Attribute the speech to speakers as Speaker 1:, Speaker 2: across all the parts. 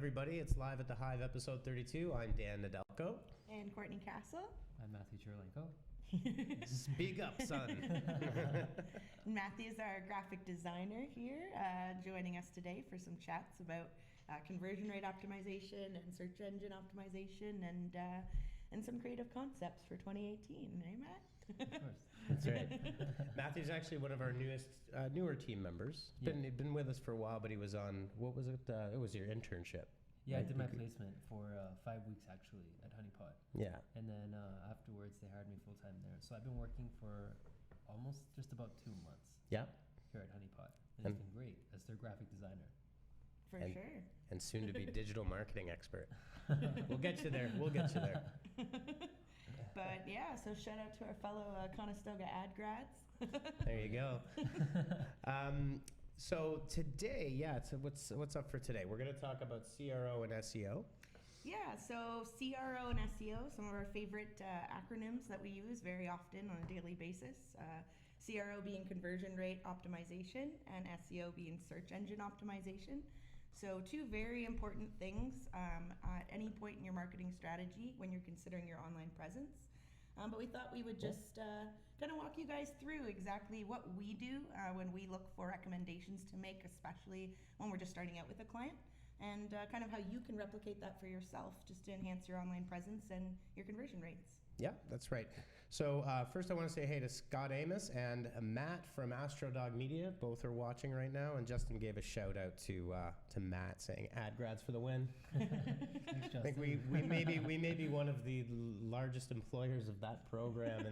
Speaker 1: everybody? It's Live at the Hive, episode 32. I'm Dan Nedelko.
Speaker 2: And Courtney Castle.
Speaker 3: I'm Matthew Chirlenko.
Speaker 1: Speak up, son.
Speaker 2: Matthew's our graphic designer here, joining us today for some chats about conversion rate optimization and search engine optimization and some creative concepts for 2018, right, Matt?
Speaker 3: Of course.
Speaker 1: That's right. Matthew's actually one of our newer team members. Been with us for a while, but he was on, what was it? It was your internship.
Speaker 3: Yeah,
Speaker 1: right?
Speaker 3: I did my placement for 5 weeks actually at Honeypot.
Speaker 1: Yeah.
Speaker 3: And then afterwards they hired me full time there. So I've been working for almost just about 2 months.
Speaker 1: Yeah.
Speaker 3: Here at Honeypot. And it's been great as their graphic designer.
Speaker 2: For sure.
Speaker 1: And soon to be digital marketing expert. We'll get you there. We'll get you there.
Speaker 2: But yeah, so shout out to our fellow Conestoga ad grads.
Speaker 1: There you go. So today, so what's up for today? We're going to talk about CRO and SEO.
Speaker 2: Yeah, so CRO and SEO, some of our favorite acronyms that we use very often on a daily basis. CRO being conversion rate optimization and SEO being search engine optimization. So two very important things at any point in your marketing strategy when you're considering your online presence. But we thought we would just kind of walk you guys through exactly what we do when we look for recommendations to make, especially when we're just starting out with a client, and kind of how you can replicate that for yourself just to enhance your online presence and your conversion rates.
Speaker 1: Yeah, that's right. So first I want to say hey to Scott Amos and Matt from AstroDog Media. Both are watching right now, and Justin gave a shout out to Matt saying ad grads for the win.
Speaker 3: Thanks,
Speaker 1: I think we may be one of the largest employers of that program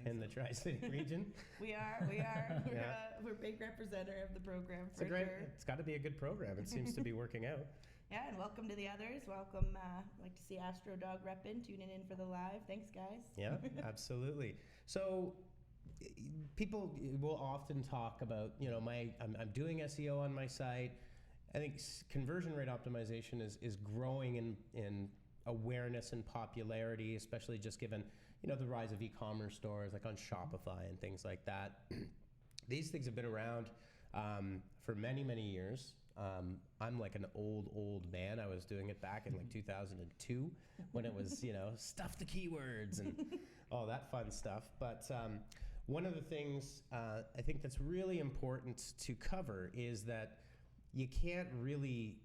Speaker 1: in the Tri-City region.
Speaker 2: We are. We're a big representative of the program for sure.
Speaker 1: It's got to be a good program. It seems to be working out.
Speaker 2: Yeah, and welcome to the others. Welcome. Like to see AstroDog repping, tuning in for the live. Thanks, guys.
Speaker 1: Yeah, absolutely. So people will often talk about, I'm doing SEO on my site. I think conversion rate optimization is growing in awareness and popularity, especially just given, the rise of e-commerce stores like on Shopify and things like that. These things have been around for many, many years. I'm like an old man. I was doing it back in like 2002 when it was, stuff the keywords and all that fun stuff. But one of the things I think that's really important to cover is that you can't really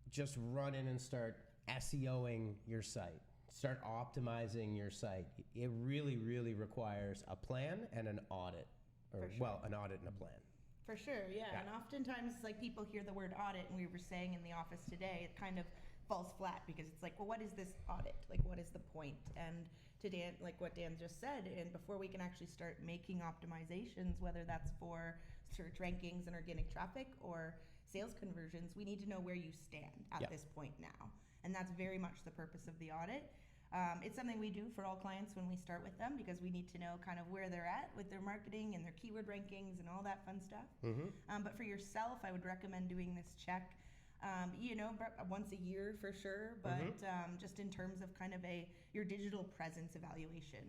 Speaker 1: just run in and start SEOing your site, start optimizing your site. It really, really requires a plan and an audit, an audit and a plan.
Speaker 2: For sure, yeah. And oftentimes, like, people hear the word audit, and we were saying in the office today, it kind of falls flat because it's like, well, what is this audit? Like, what is the point? And to Dan, like what Dan just said, and before we can actually start making optimizations, whether that's for search rankings and organic traffic or sales conversions, we need to know where you stand at this point now. And that's very much the purpose of the audit. It's something we do for all clients when we start with them because we need to know kind of where they're at with their marketing and their keyword rankings and all that fun stuff. But for yourself, I would recommend doing this check, once a year for sure, but just in terms of kind of your digital presence evaluation,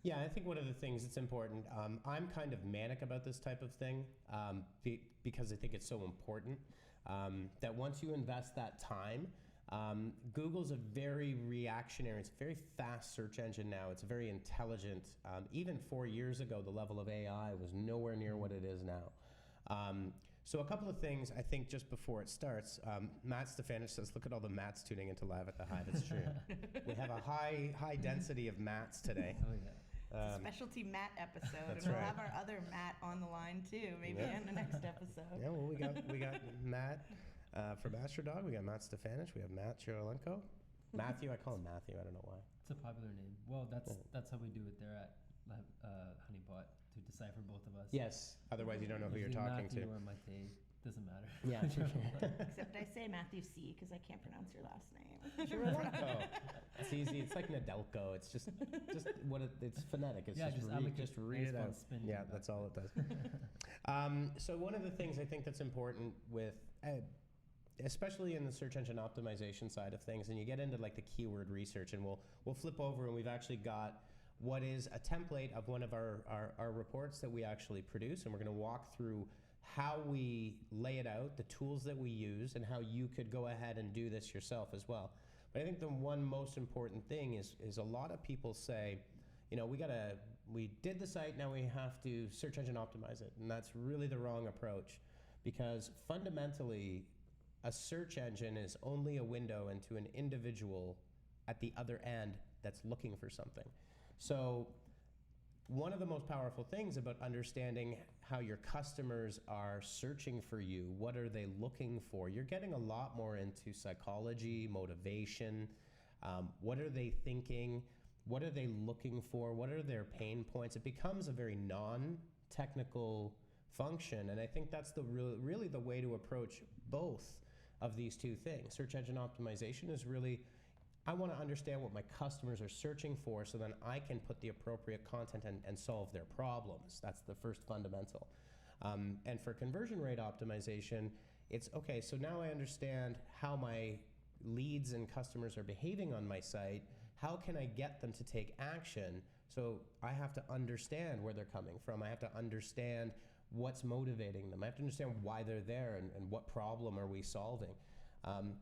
Speaker 1: Yeah, I think one of the things that's important, I'm kind of manic about this type of thing because I think it's so important that once you invest that time, Google's a very reactionary, it's a very fast search engine now. It's very intelligent. Even 4 years ago, the level of AI was nowhere near what it is now. So a couple of things, I think, just before it starts. Matt Stefanich says, look at all the Matts tuning into Live at the Hive. It's true. We have a high density of Matts today.
Speaker 3: Oh, yeah.
Speaker 2: It's a specialty Matt episode, and we'll have our other Matt on the line too, maybe in the next episode.
Speaker 1: Yeah, well, we got Matt from AstroDog. We got Matt Stefanich. We have Matt Chirlenko. Matthew, I call him Matthew. I don't know why.
Speaker 3: It's a popular name. Well, that's how we do it there at Honeypot to decipher both of us.
Speaker 1: Yes. Otherwise, you don't know who you're talking
Speaker 3: Matthew
Speaker 1: to.
Speaker 3: Or Matthew. Doesn't matter.
Speaker 1: Yeah.
Speaker 2: Except I say Matthew C because I can't pronounce your last name.
Speaker 1: Chirlenko. It's easy. It's like Nedelko. It's just what it's phonetic. It's just read it out. Yeah, that's all it does. So one of the things I think that's important with especially in the search engine optimization side of things, and you get into like the keyword research, and we'll flip over and we've actually got what is a template of one of our reports that we actually produce, and we're going to walk through how we lay it out, the tools that we use, and how you could go ahead and do this yourself as well. But I think the one most important thing is a lot of people say, you know, we did the site, now we have to search engine optimize it. And that's really the wrong approach, because fundamentally, a search engine is only a window into an individual at the other end that's looking for something. So one of the most powerful things about understanding how your customers are searching for you, what are they looking for? You're getting a lot more into psychology, motivation, what are they thinking? What are they looking for? What are their pain points? It becomes a very non-technical function, and I think that's really the way to approach both of these two things. Search engine optimization is really, I want to understand what my customers are searching for so then I can put the appropriate content and solve their problems. That's the first fundamental. And for conversion rate optimization, it's okay, so now I understand how my leads and customers are behaving on my site. How can I get them to take action? So I have to understand where they're coming from. I have to understand what's motivating them. I have to understand why they're there and what problem are we solving.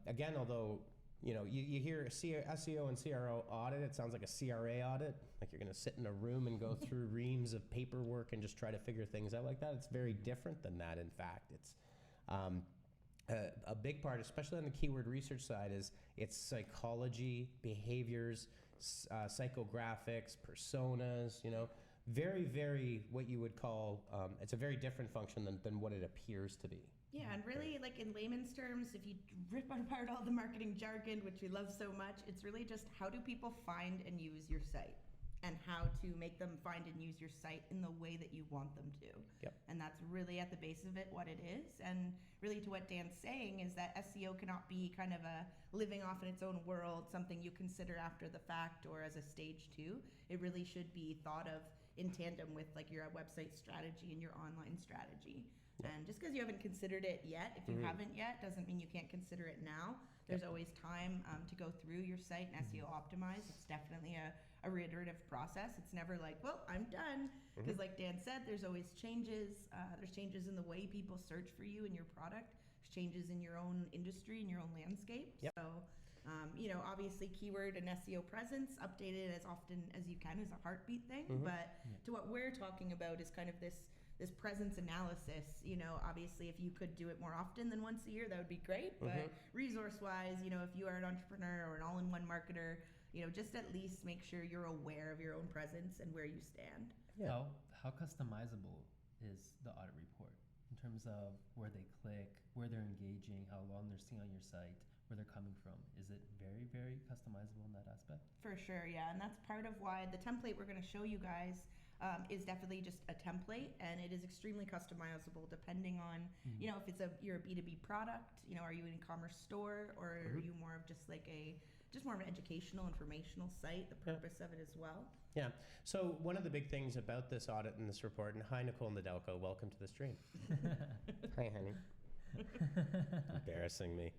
Speaker 1: Again, although, you know, you hear SEO and CRO audit, it sounds like a CRA audit, like you're going to sit in a room and go through reams of paperwork and just try to figure things out like that. It's very different than that, in fact. It's a big part, especially on the keyword research side, is it's psychology, behaviors, psychographics, personas, you know, very, very what you would call, it's a very different function than what it appears to be.
Speaker 2: Yeah, and really, like in layman's terms, if you rip apart all the marketing jargon, which we love so much, it's really just how do people find and use your site, and how to make them find and use your site in the way that you want them to.
Speaker 1: Yep.
Speaker 2: And that's really at the base of it what it is. And really to what Dan's saying is that SEO cannot be kind of a living off in its own world, something you consider after the fact or as a stage two. It really should be thought of in tandem with like your website strategy and your online strategy. And just because you haven't considered it yet, if you haven't yet, doesn't mean you can't consider it now. There's always time to go through your site and SEO optimize. It's definitely a reiterative process. It's never like, well, I'm done. Because like Dan said, there's always changes. There's changes in the way people search for you and your product. There's changes in your own industry and your own landscape.
Speaker 1: Yep.
Speaker 2: So, you know, obviously keyword and SEO presence, updated as often as you can is a heartbeat thing. But to what we're talking about is kind of this presence analysis. You know, obviously if you could do it more often than once a year, that would be great. But resource wise, you know, if you are an entrepreneur or an all-in-one marketer, you know, just at least make sure you're aware of your own presence and where you stand.
Speaker 3: Yeah. How customizable is the audit report in terms of where they click, where they're engaging, how long they're seeing on your site, where they're coming from? Is it very, very customizable in that aspect?
Speaker 2: For sure, yeah. And that's part of why the template we're going to show you guys is definitely just a template, and it is extremely customizable depending on, you know, if you're a B2B product, you know, are you an e-commerce store, or are you more of just like more of an educational, informational site, the purpose of it as well?
Speaker 1: Yeah. So one of the big things about this audit and this report, and hi, Nicole Nadelko, welcome to the stream. Hi, honey. Embarrassing me.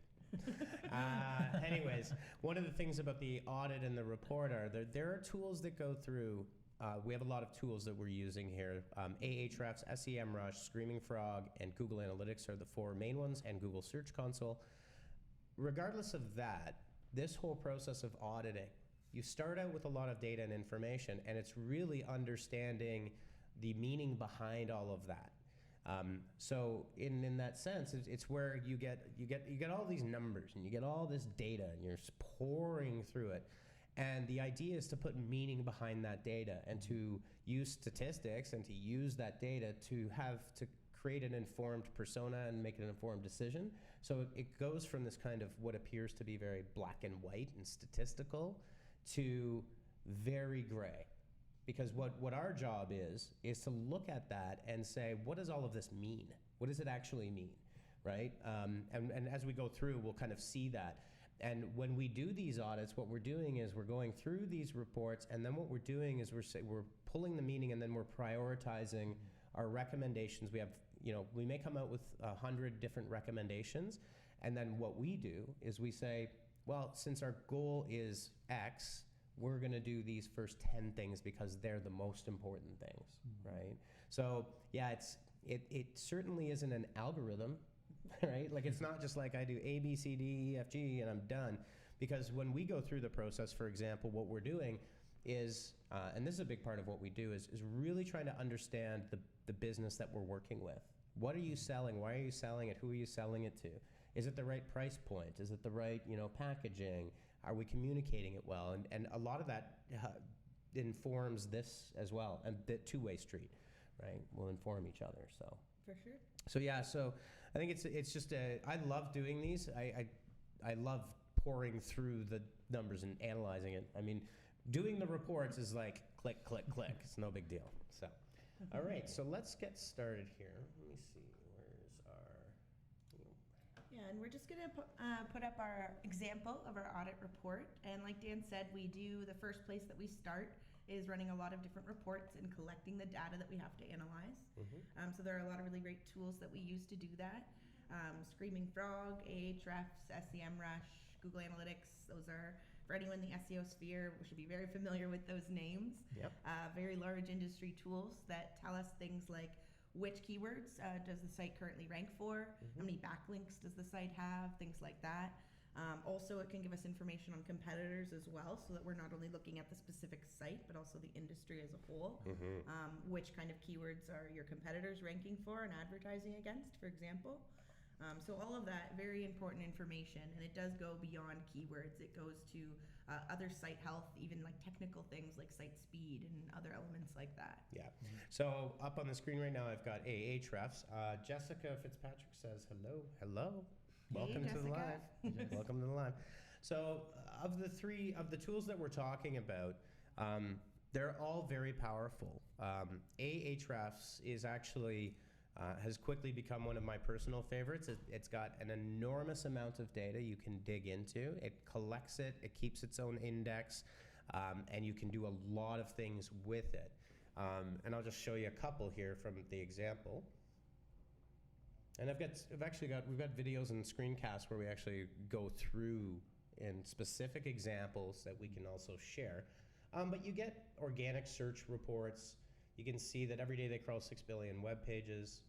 Speaker 1: Anyways, one of the things about the audit and the report are there are tools that go through. We have a lot of tools that we're using here. Ahrefs, SEMrush, Screaming Frog, and Google Analytics are the four main ones, and Google Search Console. Regardless of that, this whole process of auditing, you start out with a lot of data and information, and it's really understanding the meaning behind all of that. So in that sense, it's where you get all these numbers and you get all this data and you're pouring through it. And the idea is to put meaning behind that data and to use statistics and to use that data to create an informed persona and make an informed decision. So it goes from this kind of what appears to be very black and white and statistical to very gray. Because what our job is to look at that and say, what does all of this mean? What does it actually mean, right? And as we go through, we'll kind of see that. And when we do these audits, what we're doing is we're going through these reports, and then what we're doing is we're pulling the meaning, and then we're prioritizing our recommendations. We have, you know, we may come out with 100 different recommendations, and then what we do is we say, well, since our goal is X, we're going to do these first 10 things because they're the most important things, right? So yeah, it certainly isn't an algorithm, right? Like it's not just like I do A, B, C, D, E, F, G, and I'm done. Because when we go through the process, for example, what we're doing is, and this is a big part of what we do, is really trying to understand the business that we're working with. What are you selling? Why are you selling it? Who are you selling it to? Is it the right price point? Is it the right, packaging? Are we communicating it well? And a lot of that informs this as well, and the two-way street, right? Will inform each other. So
Speaker 2: For sure.
Speaker 1: so yeah, so I think it's just I love doing these. I love pouring through the numbers and analyzing it. I mean, doing the reports is like click, click, click. It's no big deal. So, all right, so let's get started here. Let me see. Where's our?
Speaker 2: Yeah, and we're just going to put up our example of our audit report. And like Dan said, the first place that we start is running a lot of different reports and collecting the data that we have to analyze. So there are a lot of really great tools that we use to do that. Screaming Frog, Ahrefs, SEMrush, Google Analytics. Those are, for anyone in the SEO sphere, we should be very familiar with those names.
Speaker 1: Yep.
Speaker 2: Very large industry tools that tell us things like which keywords does the site currently rank for, how many backlinks does the site have, things like that. Also, it can give us information on competitors as well, so that we're not only looking at the specific site, but also the industry as a whole. Which kind of keywords are your competitors ranking for and advertising against, for example. So all of that, very important information, and it does go beyond keywords. It goes to other site health, even like technical things like site speed and other elements like that.
Speaker 1: Yeah. So up on the screen right now, I've got Ahrefs. Jessica Fitzpatrick says hello. Hello. Welcome to the live. Welcome to the live. So of the tools that we're talking about, they're all very powerful. Ahrefs is actually has quickly become one of my personal favorites. It's got an enormous amount of data you can dig into. It collects it, it keeps its own index, and you can do a lot of things with it. And I'll just show you a couple here from the example. And we've got videos and screencasts where we actually go through in specific examples that we can also share. But you get organic search reports. You can see that every day they crawl 6 billion web pages.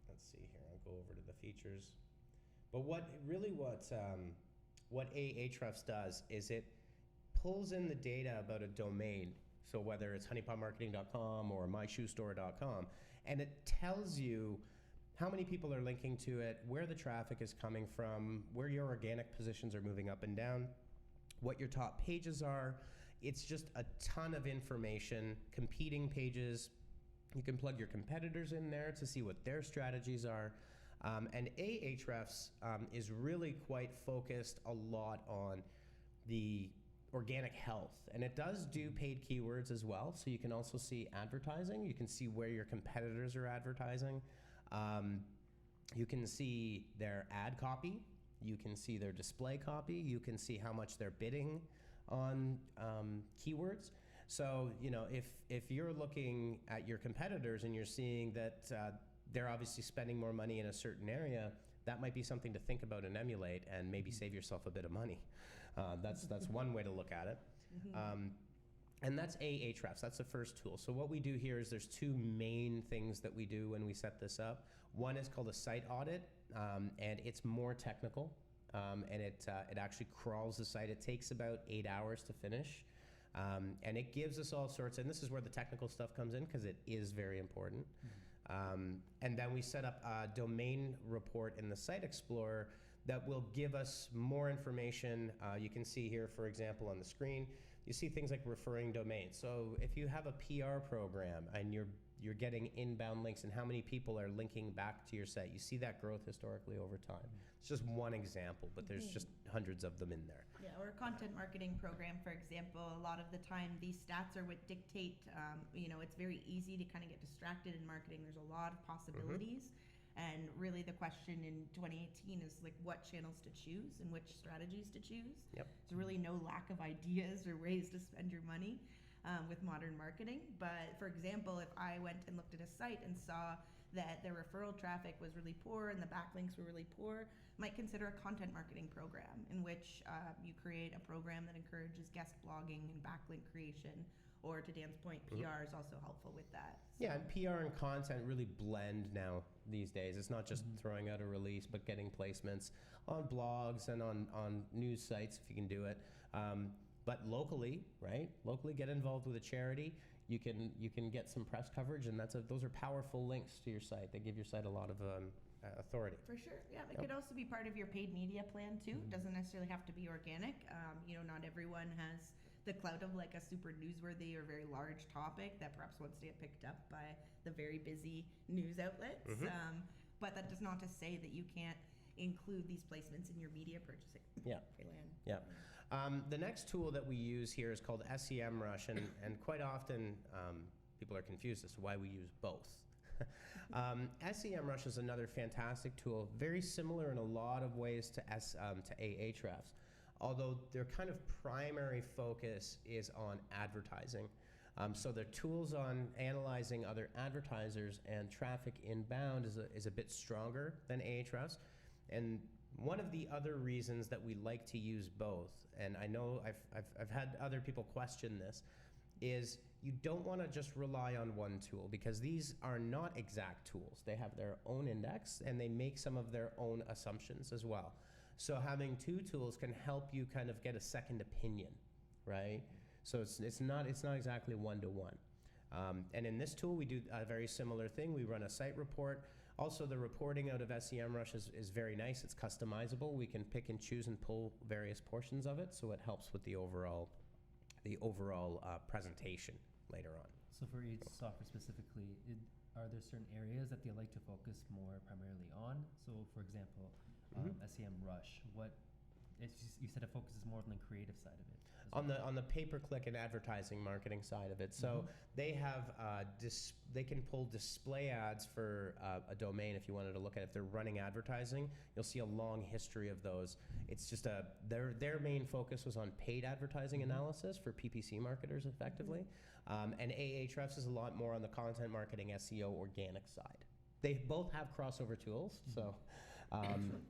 Speaker 1: Let's see here. I'll go over to the features. But what Ahrefs does is it pulls in the data about a domain. So whether it's honeypotmarketing.com or myshoestore.com, and it tells you how many people are linking to it, where the traffic is coming from, where your organic positions are moving up and down, what your top pages are. It's just a ton of information, competing pages. You can plug your competitors in there to see what their strategies are. And Ahrefs is really quite focused a lot on the organic health. And it does do paid keywords as well. So you can also see advertising. You can see where your competitors are advertising. You can see their ad copy. You can see their display copy. You can see how much they're bidding on keywords. So, if you're looking at your competitors and you're seeing that they're obviously spending more money in a certain area, that might be something to think about and emulate and maybe save yourself a bit of money. That's one way to look at it. And that's Ahrefs. That's the first tool. So what we do here is there's two main things that we do when we set this up. One is called a site audit, and it's more technical. And it actually crawls the site. It takes about 8 hours to finish. And it gives us all sorts, and this is where the technical stuff comes in because it is very important. And then we set up a domain report in the Site Explorer that will give us more information. You can see here, for example, on the screen, you see things like referring domains. So if you have a PR program and you're getting inbound links and how many people are linking back to your site, you see that growth historically over time. It's just one example, but there's just hundreds of them in there.
Speaker 2: Yeah, or a content marketing program, for example, a lot of the time these stats are what dictate, it's very easy to kind of get distracted in marketing. There's a lot of possibilities. And really the question in 2018 is like what channels to choose and which strategies to choose.
Speaker 1: Yep.
Speaker 2: There's really no lack of ideas or ways to spend your money with modern marketing. But for example, if I went and looked at a site and saw that their referral traffic was really poor and the backlinks were really poor, might consider a content marketing program in which you create a program that encourages guest blogging and backlink creation, or to Dan's point, PR is also helpful with that.
Speaker 1: Yeah, and PR and content really blend now these days. It's not just throwing out a release, but getting placements on blogs and on news sites if you can do it. But locally, right? Locally, get involved with a charity. You can get some press coverage, and those are powerful links to your site. They give your site a lot of authority.
Speaker 2: For sure, yeah. It could also be part of your paid media plan too. It doesn't necessarily have to be organic. Not everyone has the clout of like a super newsworthy or very large topic that perhaps wants to get picked up by the very busy news outlets. But that does not to say that you can't include these placements in your media purchasing.
Speaker 1: Yeah. Yeah. The next tool that we use here is called SEMrush, and quite often people are confused as to why we use both. SEMrush is another fantastic tool, very similar in a lot of ways to Ahrefs, although their kind of primary focus is on advertising. So their tools on analyzing other advertisers and traffic inbound is a bit stronger than Ahrefs. And one of the other reasons that we like to use both, and I know I've had other people question this, is you don't want to just rely on one tool, because these are not exact tools. They have their own index and they make some of their own assumptions as well. So having two tools can help you kind of get a second opinion, right? So it's not exactly one-to-one. And in this tool, we do a very similar thing. We run a site report. Also, the reporting out of SEMrush is very nice. It's customizable. We can pick and choose and pull various portions of it, so it helps with the overall presentation later on.
Speaker 3: So for each software specifically, are there certain areas that they like to focus more primarily on? So for example, SEMrush, you said it focuses more on the creative side of it.
Speaker 1: On the pay-per-click and advertising marketing side of it. So they have they can pull display ads for a domain if you wanted to look at it. If they're running advertising, you'll see a long history of those. It's just their main focus was on paid advertising analysis for PPC marketers effectively. And Ahrefs is a lot more on the content marketing SEO organic side. They both have crossover tools, so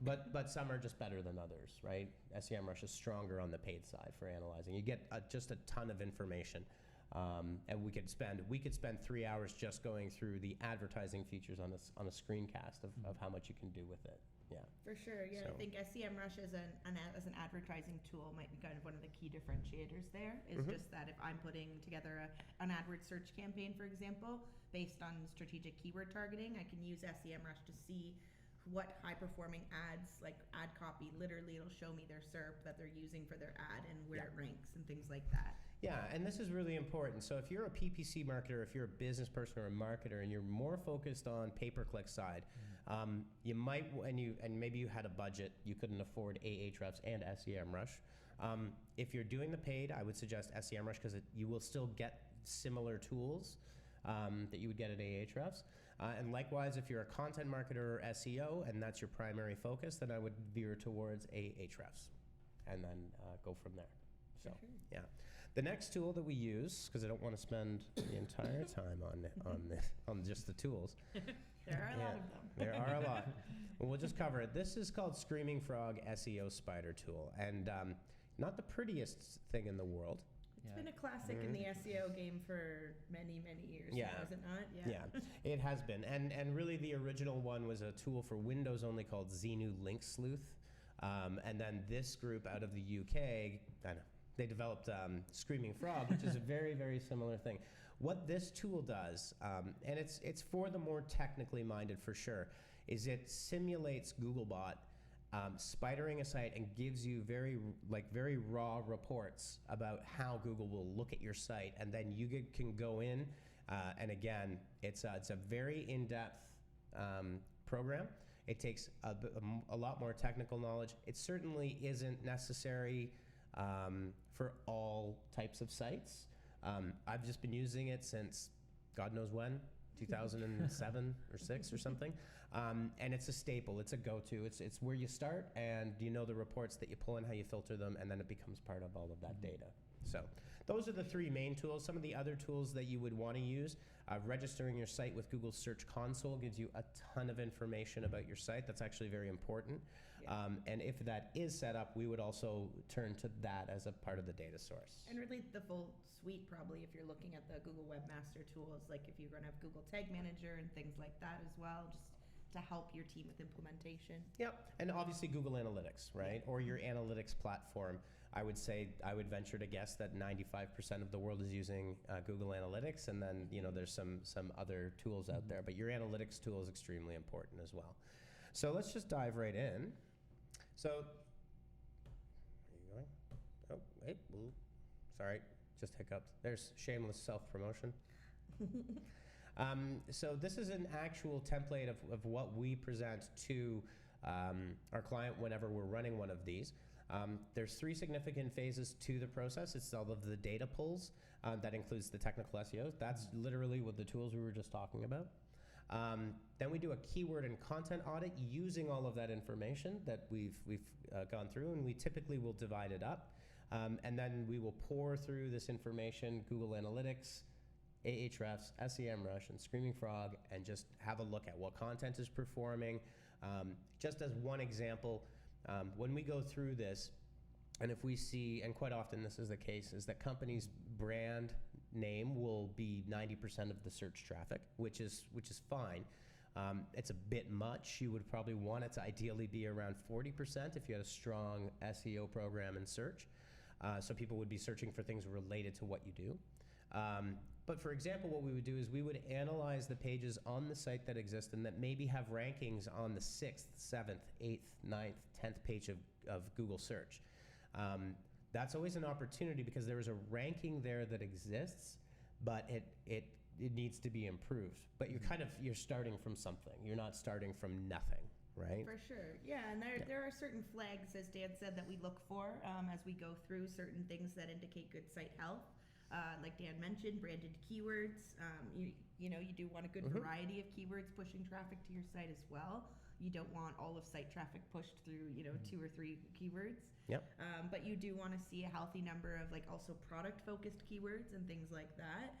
Speaker 1: but some are just better than others, right? SEMrush is stronger on the paid side for analyzing. You get just a ton of information, and we could spend 3 hours just going through the advertising features on a screencast of how much you can do with it. Yeah.
Speaker 2: For sure, yeah. So. I think SEMrush as an advertising tool might be kind of one of the key differentiators there. Is just that if I'm putting together an AdWords search campaign, for example, based on strategic keyword targeting, I can use SEMrush to see what high-performing ads, like ad copy, literally it'll show me their SERP that they're using for their ad and where it ranks and things like that.
Speaker 1: Yeah, and this is really important. So if you're a PPC marketer, if you're a business person or a marketer, and you're more focused on pay-per-click side, you might, and maybe you had a budget, you couldn't afford Ahrefs and SEMrush. If you're doing the paid, I would suggest SEMrush, because you will still get similar tools that you would get at Ahrefs. And likewise, if you're a content marketer or SEO and that's your primary focus, then I would veer towards Ahrefs and then go from there. So, yeah. The next tool that we use, because I don't want to spend the entire time on just the tools.
Speaker 2: There are a lot of them.
Speaker 1: There are a lot. Well, we'll just cover it. This is called Screaming Frog SEO Spider Tool, and not the prettiest thing in the world.
Speaker 2: It's been a classic in the SEO game for many, many years now, is it not?
Speaker 1: Yeah, it has been. And really the original one was a tool for Windows only called Xenu Link Sleuth. And then this group out of the UK, they developed Screaming Frog, which is a very, very similar thing. What this tool does, and it's for the more technically minded for sure, is it simulates Googlebot spidering a site and gives you very raw reports about how Google will look at your site, and then you can go in and again, it's a very in-depth program. It takes a lot more technical knowledge. It certainly isn't necessary for all types of sites. I've just been using it since God knows when, 2007 or 6 or something. And it's a staple, it's a go-to, it's where you start, and you know the reports that you pull and how you filter them, and then it becomes part of all of that data. So those are the three main tools. Some of the other tools that you would want to use, registering your site with Google Search Console gives you a ton of information about your site. That's actually very important. And if that is set up, we would also turn to that as a part of the data source.
Speaker 2: And really the full suite probably if you're looking at the Google Webmaster Tools, like if you're going to have Google Tag Manager and things like that as well, just to help your team with implementation.
Speaker 1: Yep, and obviously Google Analytics, right? Or your analytics platform. I would venture to guess that 95% of the world is using Google Analytics, and then there's some other tools out there, but your analytics tool is extremely important as well. So let's just dive right in. So, are you going? Oh, wait, ooh, sorry, just hiccuped. There's shameless self-promotion. So this is an actual template of what we present to our client whenever we're running one of these. There's 3 significant phases to the process. It's all of the data pulls. That includes the technical SEO. That's literally what the tools we were just talking about. Then we do a keyword and content audit using all of that information that we've gone through, and we typically will divide it up. And then we will pour through this information, Google Analytics, Ahrefs, SEMrush, and Screaming Frog, and just have a look at what content is performing. Just as one example, when we go through this, and if we see, and quite often this is the case, is that companies' brand name will be 90% of the search traffic, which is fine. It's a bit much. You would probably want it to ideally be around 40% if you had a strong SEO program in search. So people would be searching for things related to what you do. But for example, what we would do is we would analyze the pages on the site that exist and that maybe have rankings on the 6th, 7th, 8th, 9th, 10th page of Google search. That's always an opportunity because there is a ranking there that exists, but it needs to be improved. But you're starting from something. You're not starting from nothing, right?
Speaker 2: For sure, yeah. And there are certain flags, as Dan said, that we look for as we go through certain things that indicate good site health. Like Dan mentioned, branded keywords. You do want a good variety of keywords pushing traffic to your site as well. You don't want all of site traffic pushed through 2 or 3 keywords.
Speaker 1: Yep.
Speaker 2: But you do want to see a healthy number of also product-focused keywords and things like that,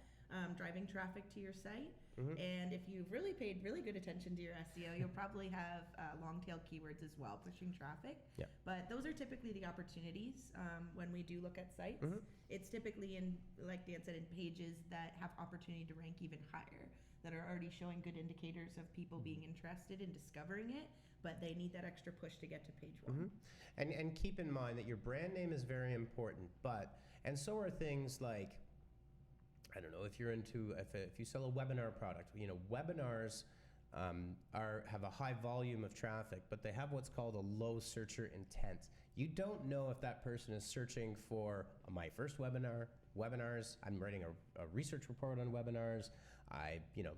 Speaker 2: driving traffic to your site. And if you've really paid really good attention to your SEO, you'll probably have long-tail keywords as well pushing traffic.
Speaker 1: Yep.
Speaker 2: But those are typically the opportunities when we do look at sites. It's typically in, like Dan said, in pages that have opportunity to rank even higher, that are already showing good indicators of people being interested in discovering it, but they need that extra push to get to page 1.
Speaker 1: And keep in mind that your brand name is very important, and so are things like, I don't know, if you sell a webinar product, webinars have a high volume of traffic, but they have what's called a low searcher intent. You don't know if that person is searching for my first webinars. I'm writing a research report on webinars.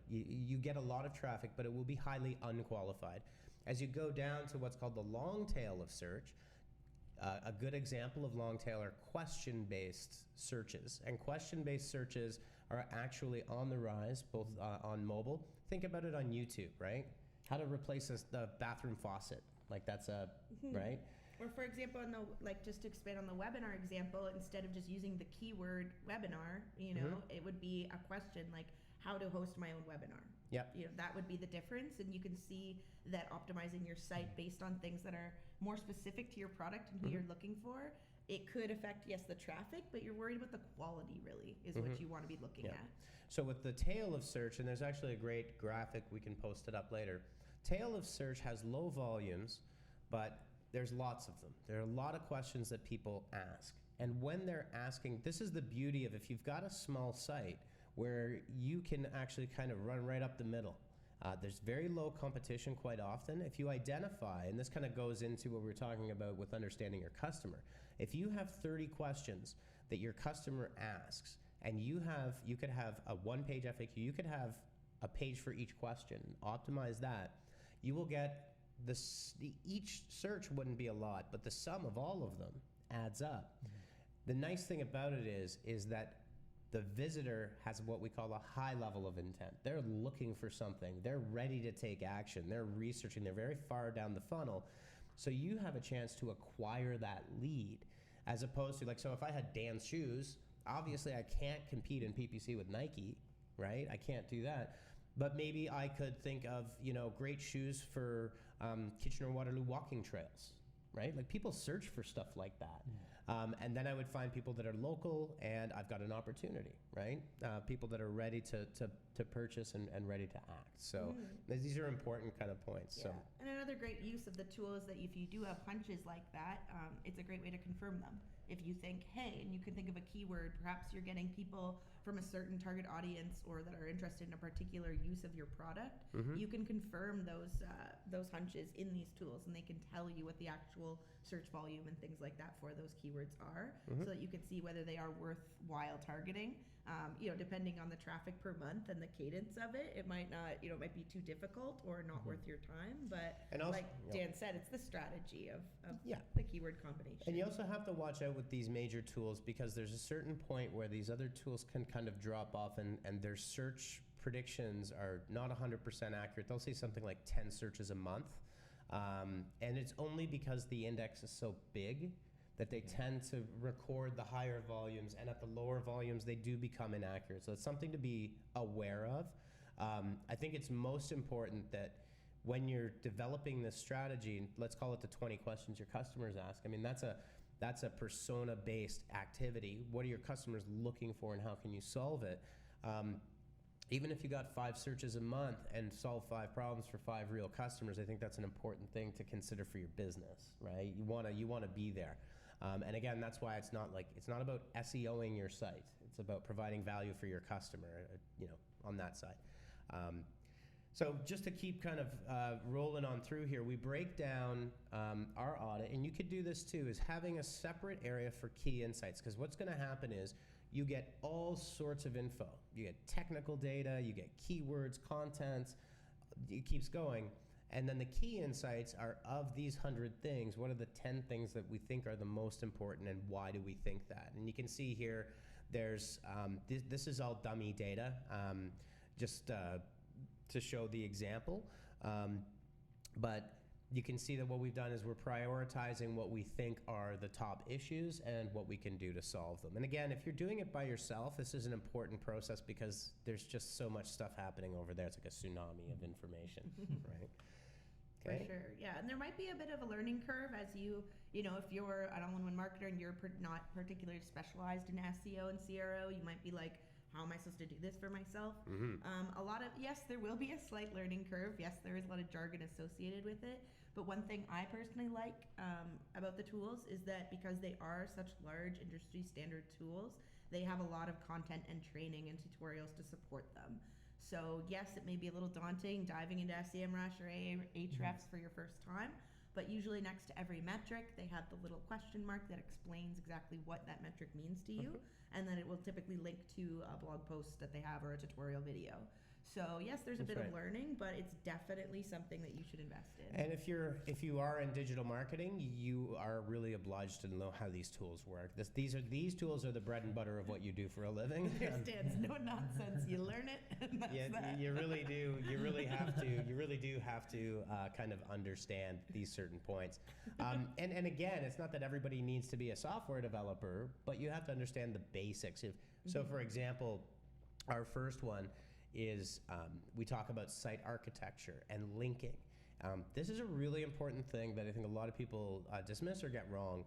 Speaker 1: You get a lot of traffic, but it will be highly unqualified. As you go down to what's called the long tail of search, a good example of long tail are question-based searches. And question-based searches are actually on the rise, both on mobile. Think about it on YouTube, right? How to replace the bathroom faucet. That's right?
Speaker 2: Or for example, just to expand on the webinar example, instead of just using the keyword webinar, it would be a question like how to host my own webinar.
Speaker 1: Yep.
Speaker 2: That would be the difference, and you can see that optimizing your site based on things that are more specific to your product and who you're looking for, it could affect, yes, the traffic, but you're worried about the quality really is what you want to be looking at.
Speaker 1: So with the tail of search, and there's actually a great graphic, we can post it up later. Tail of search has low volumes, but there's lots of them. There are a lot of questions that people ask. And when they're asking, this is the beauty of if you've got a small site where you can actually kind of run right up the middle. There's very low competition quite often. If you identify, and this kind of goes into what we were talking about with understanding your customer. If you have 30 questions that your customer asks, and you could have a one-page FAQ, you could have a page for each question, optimize that, you will get each search wouldn't be a lot, but the sum of all of them adds up. The nice thing about it is that the visitor has what we call a high level of intent. They're looking for something. They're ready to take action. They're researching. They're very far down the funnel. So you have a chance to acquire that lead as opposed to so if I had Dan's shoes, obviously I can't compete in PPC with Nike, right? I can't do that. But maybe I could think of, great shoes for Kitchener-Waterloo walking trails, right? Like people search for stuff like that. And then I would find people that are local and I've got an opportunity, right? People that are ready to purchase and ready to act. So these are important kind of points.
Speaker 2: Yeah.
Speaker 1: So.
Speaker 2: And another great use of the tool is that if you do have hunches like that, it's a great way to confirm them. If you think, hey, and you can think of a keyword, perhaps you're getting people from a certain target audience or that are interested in a particular use of your product, you can confirm those hunches in these tools, and they can tell you what the actual search volume and things like that for those keywords are, so that you can see whether they are worthwhile targeting. Depending on the traffic per month and the cadence of it, it might not, it might be too difficult or not worth your time. But
Speaker 1: also,
Speaker 2: like Dan said, it's the strategy of
Speaker 1: Yeah.
Speaker 2: the keyword combination.
Speaker 1: And you also have to watch out with these major tools because there's a certain point where these other tools can kind of drop off and their search predictions are not 100% accurate. They'll say something like 10 searches a month. And it's only because the index is so big that they tend to record the higher volumes, and at the lower volumes, they do become inaccurate. So it's something to be aware of. I think it's most important that when you're developing this strategy, let's call it the 20 questions your customers ask. I mean, that's a persona-based activity. What are your customers looking for, and how can you solve it? Even if you got 5 searches a month and solve 5 problems for 5 real customers, I think that's an important thing to consider for your business, right? You wanna be there. And again, that's why it's not about SEOing your site. It's about providing value for your customer, on that side. So just to keep kind of rolling on through here, we break down our audit, and you could do this too, is having a separate area for key insights, because what's going to happen is you get all sorts of info. You get technical data, you get keywords, contents, it keeps going. And then the key insights are, of these 100 things, what are the 10 things that we think are the most important, and why do we think that? And you can see here, there's, this is all dummy data, just to show the example. But you can see that what we've done is we're prioritizing what we think are the top issues and what we can do to solve them. And again, if you're doing it by yourself, this is an important process because there's just so much stuff happening over there. It's like a tsunami of information, right?
Speaker 2: For sure, yeah. And there might be a bit of a learning curve as you if you're an all-in-one marketer and you're not particularly specialized in SEO and CRO, you might be like, how am I supposed to do this for myself? Yes, there will be a slight learning curve. Yes, there is a lot of jargon associated with it. But one thing I personally like about the tools is that because they are such large industry standard tools, they have a lot of content and training and tutorials to support them. So yes, it may be a little daunting diving into SEMrush or Ahrefs for your first time, but usually next to every metric, they have the little question mark that explains exactly what that metric means to you, and then it will typically link to a blog post that they have or a tutorial video. So yes, there's a bit of learning, but it's definitely something that you should invest in.
Speaker 1: And if you are in digital marketing, you are really obliged to know how these tools work. These tools are the bread and butter of what you do for a living.
Speaker 2: There stands no nonsense. You learn it, and that's that.
Speaker 1: You really do. You really do have to kind of understand these certain points. And again, it's not that everybody needs to be a software developer, but you have to understand the basics. So, for example, our first one is we talk about site architecture and linking. This is a really important thing that I think a lot of people dismiss or get wrong.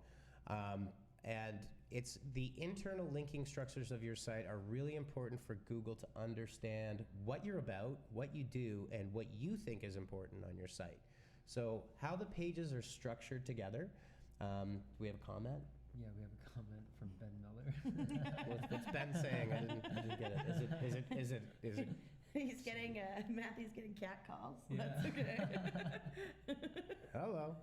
Speaker 1: And it's the internal linking structures of your site are really important for Google to understand what you're about, what you do, and what you think is important on your site. So how the pages are structured together. Do we have a comment?
Speaker 3: Yeah, we have a comment from Ben Miller.
Speaker 1: What's Ben saying? I didn't get it. Is it?
Speaker 2: He's getting Matthew's getting cat calls. So
Speaker 3: Yeah.
Speaker 2: That's okay.
Speaker 1: Hello.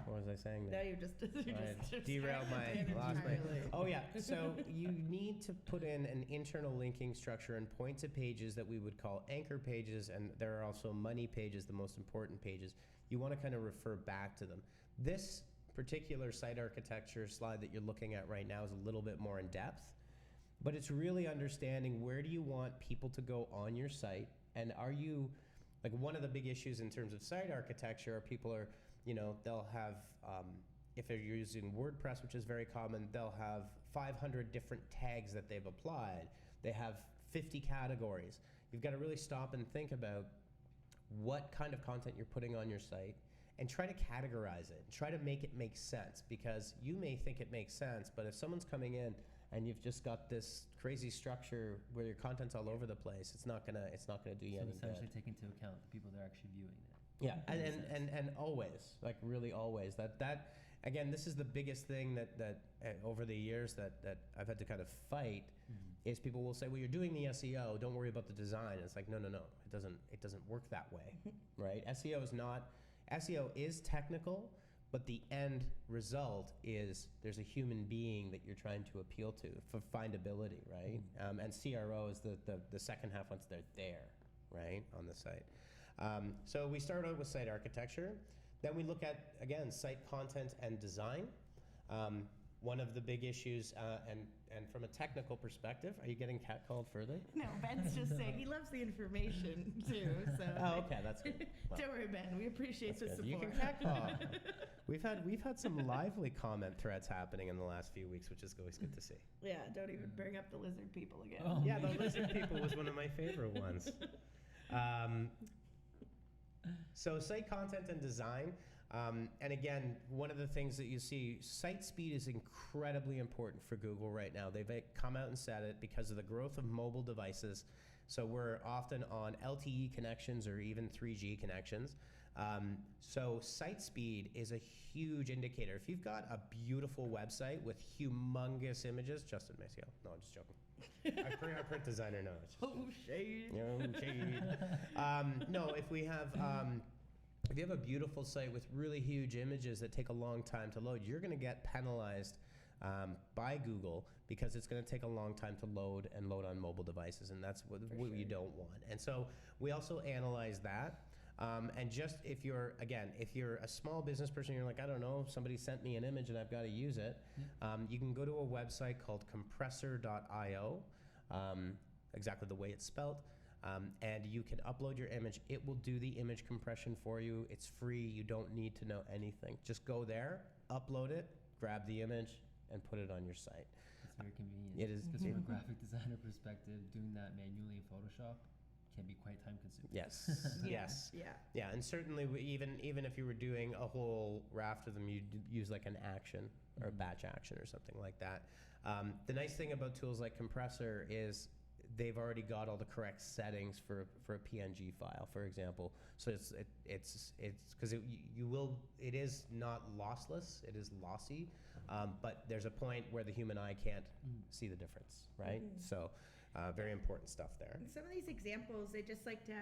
Speaker 1: What was I saying
Speaker 2: Now
Speaker 1: there?
Speaker 2: you're just
Speaker 1: Derailed lost my.
Speaker 2: entirely.
Speaker 1: Oh yeah. So you need to put in an internal linking structure and point to pages that we would call anchor pages, and there are also money pages, the most important pages. You want to kind of refer back to them. This particular site architecture slide that you're looking at right now is a little bit more in depth, but it's really understanding where do you want people to go on your site, and are you, like, one of the big issues in terms of site architecture are people are, they'll have, if they're using WordPress, which is very common, they'll have 500 different tags that they've applied. They have 50 categories. You've got to really stop and think about what kind of content you're putting on your site and try to categorize it. Try to make it make sense, because you may think it makes sense, but if someone's coming in and you've just got this crazy structure where your content's all over the place, it's not gonna do you
Speaker 3: So
Speaker 1: any
Speaker 3: essentially
Speaker 1: good.
Speaker 3: take into account the people that are actually viewing it.
Speaker 1: Yeah,
Speaker 3: Makes sense.
Speaker 1: and always, like really always, that again, this is the biggest thing that over the years that I've had to kind of fight, is people will say, well, you're doing the SEO, don't worry about the design. It's like, no, it doesn't work that way, right? SEO is technical, but the end result is there's a human being that you're trying to appeal to for findability, right? And CRO is the second half once they're there, right, on the site. So we start out with site architecture. Then we look at, again, site content and design. One of the big issues, and from a technical perspective, are you getting catcalled further?
Speaker 2: No, Ben's just saying he loves the information too. So
Speaker 1: Oh, okay, that's good. Well,
Speaker 2: don't worry, Ben. We appreciate the
Speaker 1: that's good.
Speaker 2: support.
Speaker 1: You can catcall. We've had some lively comment threads happening in the last few weeks, which is always good to see.
Speaker 2: Yeah, don't even bring up the lizard people again.
Speaker 3: Oh,
Speaker 1: Yeah, the
Speaker 3: man.
Speaker 1: lizard people was one of my favorite ones. So site content and design. And again, one of the things that you see, site speed is incredibly important for Google right now. They've come out and said it because of the growth of mobile devices. So we're often on LTE connections or even 3G connections. So site speed is a huge indicator. If you've got a beautiful website with humongous images, Justin Maciel. No, I'm just joking. Our print designer knows.
Speaker 2: Oh, shade.
Speaker 1: No, shade. No, if we have, if you have a beautiful site with really huge images that take a long time to load, you're going to get penalized by Google because it's going to take a long time to load on mobile devices, and that's what you don't want. And so we also analyze that. And just if you're a small business person, you're like, I don't know, somebody sent me an image and I've got to use it. You can go to a website called compressor.io, exactly the way it's spelled. And you can upload your image. It will do the image compression for you. It's free. You don't need to know anything. Just go there, upload it, grab the image, and put it on your site.
Speaker 3: It's very convenient.
Speaker 1: It is.
Speaker 3: Because from a graphic designer perspective, doing that manually in Photoshop can be quite time consuming.
Speaker 1: Yes. Yes.
Speaker 2: Yeah.
Speaker 1: Yeah, and certainly even if you were doing a whole raft of them, you'd use like an action or a batch action or something like that. The nice thing about tools like Compressor is they've already got all the correct settings for a PNG file, for example. So it's because it is not lossless, it is lossy, but there's a point where the human eye can't see the difference, right? So very important stuff there.
Speaker 2: And some of these examples, I just like to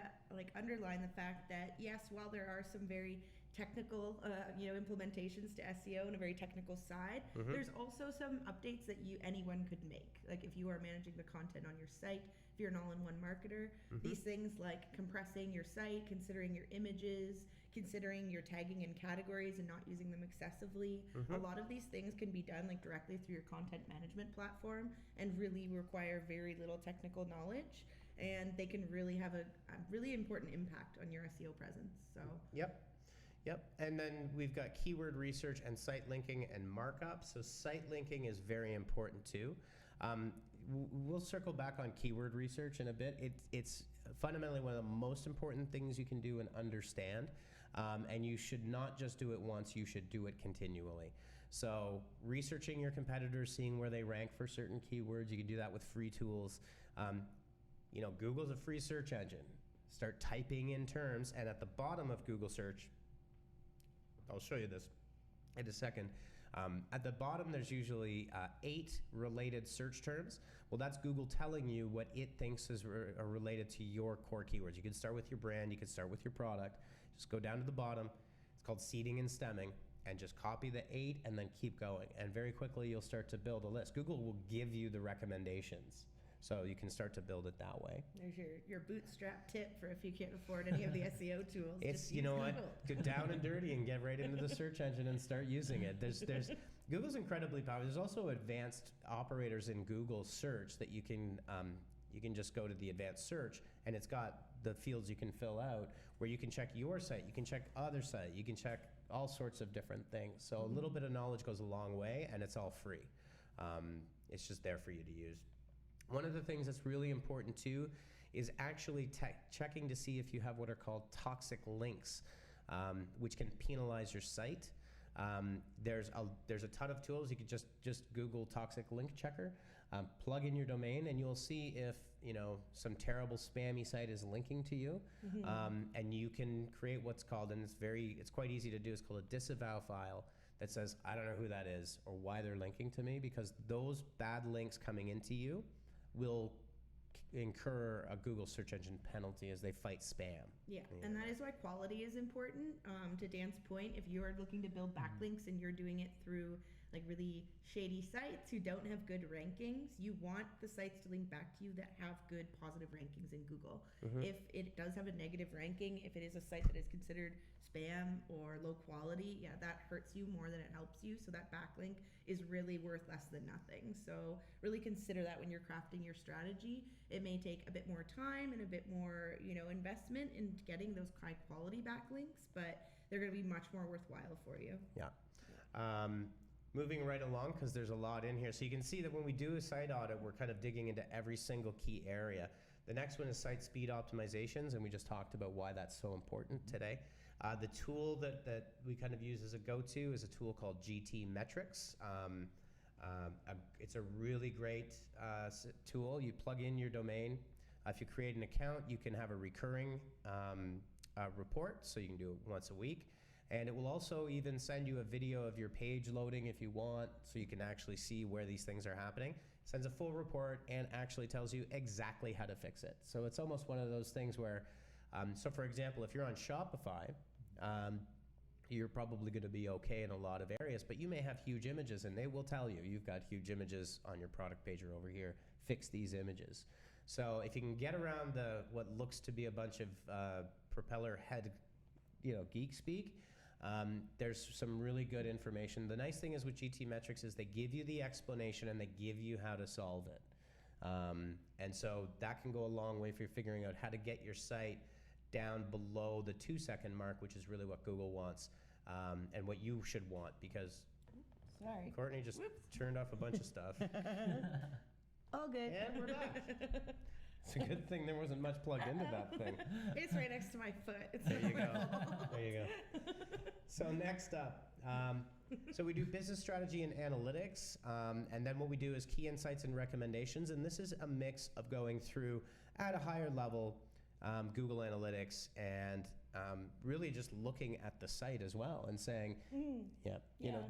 Speaker 2: underline the fact that yes, while there are some very technical implementations to SEO and a very technical side, there's also some updates that anyone could make. Like if you are managing the content on your site, if you're an all-in-one marketer, these things like compressing your site, considering your images, considering your tagging in categories and not using them excessively. A lot of these things can be done like directly through your content management platform and really require very little technical knowledge, and they can really have a really important impact on your SEO presence. So
Speaker 1: Yep, and then we've got keyword research and site linking and markup. So site linking is very important too. We'll circle back on keyword research in a bit. It's fundamentally one of the most important things you can do and understand. And you should not just do it once, you should do it continually. So researching your competitors, seeing where they rank for certain keywords, you can do that with free tools. Google's a free search engine. Start typing in terms, and at the bottom of Google search, I'll show you this in a second. At the bottom, there's usually 8 related search terms. Well, that's Google telling you what it thinks is are related to your core keywords. You can start with your brand, you can start with your product. Just go down to the bottom. It's called seeding and stemming, and just copy the 8 and then keep going. And very quickly, you'll start to build a list. Google will give you the recommendations, so you can start to build it that way.
Speaker 2: there's your bootstrap tip for if you can't afford any of the SEO tools.
Speaker 1: It's,
Speaker 2: just
Speaker 1: you
Speaker 2: use
Speaker 1: know what,
Speaker 2: Google.
Speaker 1: go down and dirty and get right into the search engine and start using it. There's Google's incredibly powerful. There's also advanced operators in Google search that you can just go to the advanced search, and it's got the fields you can fill out where you can check your site, you can check other site, you can check all sorts of different things. So a little bit of knowledge goes a long way, and it's all free. It's just there for you to use. One of the things that's really important too is actually checking to see if you have what are called toxic links. which can penalize your site. There's a ton of tools. You could just Google toxic link checker, plug in your domain, and you'll see if some terrible spammy site is linking to you. And you can create what's called, and it's quite easy to do, it's called a disavow file that says, I don't know who that is or why they're linking to me, because those bad links coming into you will incur a Google search engine penalty as they fight spam.
Speaker 2: Yeah, and that is why quality is important. To Dan's point, if you're looking to build backlinks and you're doing it through like really shady sites who don't have good rankings, you want the sites to link back to you that have good positive rankings in Google. If it does have a negative ranking, if it is a site that is considered spam or low quality, yeah, that hurts you more than it helps you. So that backlink is really worth less than nothing. So really consider that when you're crafting your strategy. It may take a bit more time and a bit more, investment in getting those high quality backlinks, but they're going to be much more worthwhile for you.
Speaker 1: Yeah. Moving right along, because there's a lot in here. So you can see that when we do a site audit, we're kind of digging into every single key area. The next one is site speed optimizations, and we just talked about why that's so important today. The tool that we kind of use as a go-to is a tool called GT Metrics. It's a really great tool. You plug in your domain. If you create an account, you can have a recurring report, so you can do it once a week. And it will also even send you a video of your page loading if you want, so you can actually see where these things are happening. Sends a full report and actually tells you exactly how to fix it. So it's almost one of those things where, so for example, if you're on Shopify, you're probably going to be okay in a lot of areas, but you may have huge images, and they will tell you, you've got huge images on your product page or over here, fix these images. So if you can get around what looks to be a bunch of propeller head, geek speak, there's some really good information. The nice thing is with GT Metrics is they give you the explanation and they give you how to solve it. And so that can go a long way for figuring out how to get your site down below the 2-second mark, which is really what Google wants, and what you should want, because
Speaker 2: Sorry.
Speaker 1: Courtney just turned off a bunch of stuff.
Speaker 2: All good.
Speaker 1: And we're back. It's a good thing there wasn't much plugged into that thing.
Speaker 2: It's right next to my foot. It's
Speaker 1: There you go. There you go. So next up, so we do business strategy and analytics, and then what we do is key insights and recommendations, and this is a mix of going through at a higher level Google Analytics and really just looking at the site as well and saying,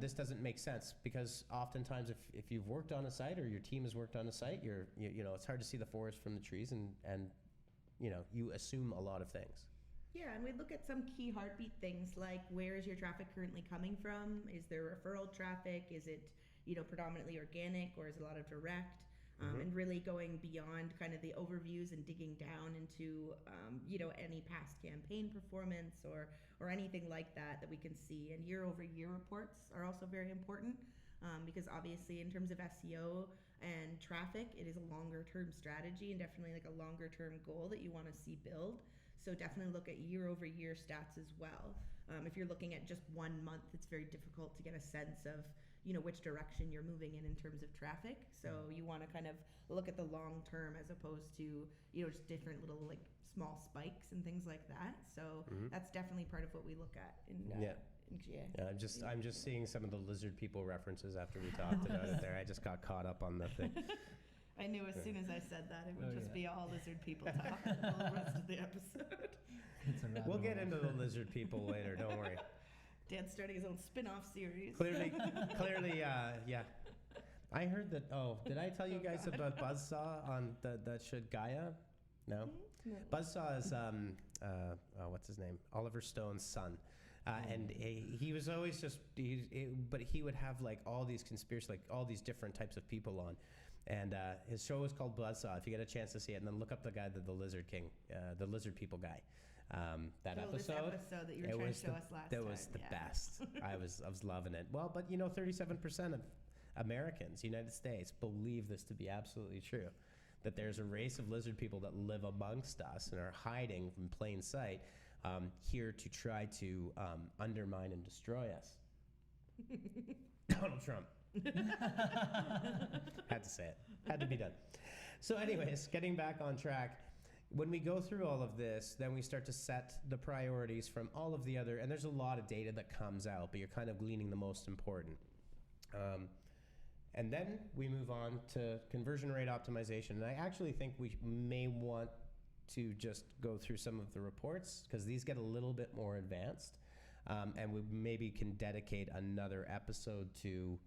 Speaker 1: this doesn't make sense, because oftentimes if you've worked on a site or your team has worked on a site, it's hard to see the forest from the trees, and you assume a lot of things.
Speaker 2: Yeah, and we look at some key heartbeat things like, where is your traffic currently coming from? Is there referral traffic? Is it predominantly organic, or is it a lot of direct? And really going beyond kind of the overviews and digging down into any past campaign performance or anything like that we can see. And year-over-year reports are also very important, because obviously in terms of SEO and traffic, it is a longer-term strategy and definitely like a longer-term goal that you want to see build. So definitely look at year-over-year stats as well. If you're looking at just 1 month, it's very difficult to get a sense of which direction you're moving in terms of traffic. So you want to kind of look at the long term as opposed to just different little like small spikes and things like that. So that's definitely part of what we look at in GA.
Speaker 1: Yeah, I'm just seeing some of the lizard people references after we talked about it there. I just got caught up on the thing.
Speaker 2: I knew as soon as I said that it would be all lizard people talk for the rest of the episode.
Speaker 1: We'll get into the lizard people later, don't worry.
Speaker 2: Dan's starting his own spin-off series.
Speaker 1: Clearly, yeah. I heard that, did I tell you guys about Buzzsaw on that should Gaia? No?
Speaker 2: No.
Speaker 1: Buzzsaw is, what's his name? Oliver Stone's son. And he was always but he would have like all these conspiracy, like all these different types of people on. And his show was called Buzzsaw. If you get a chance to see it, and then look up the guy, the Lizard King, the Lizard People guy. That
Speaker 2: this
Speaker 1: episode
Speaker 2: that you were trying to show us last time.
Speaker 1: That was the best. I was loving it. Well, but 37% of Americans, United States, believe this to be absolutely true. That there's a race of lizard people that live amongst us and are hiding from plain sight, here to try to undermine and destroy us. Donald Trump. Had to say it. Had to be done. So anyways, getting back on track, when we go through all of this, then we start to set the priorities from all of the other, and there's a lot of data that comes out, but you're kind of gleaning the most important. And then we move on to conversion rate optimization. And I actually think we may want to just go through some of the reports, because these get a little bit more advanced. And we maybe can dedicate another episode to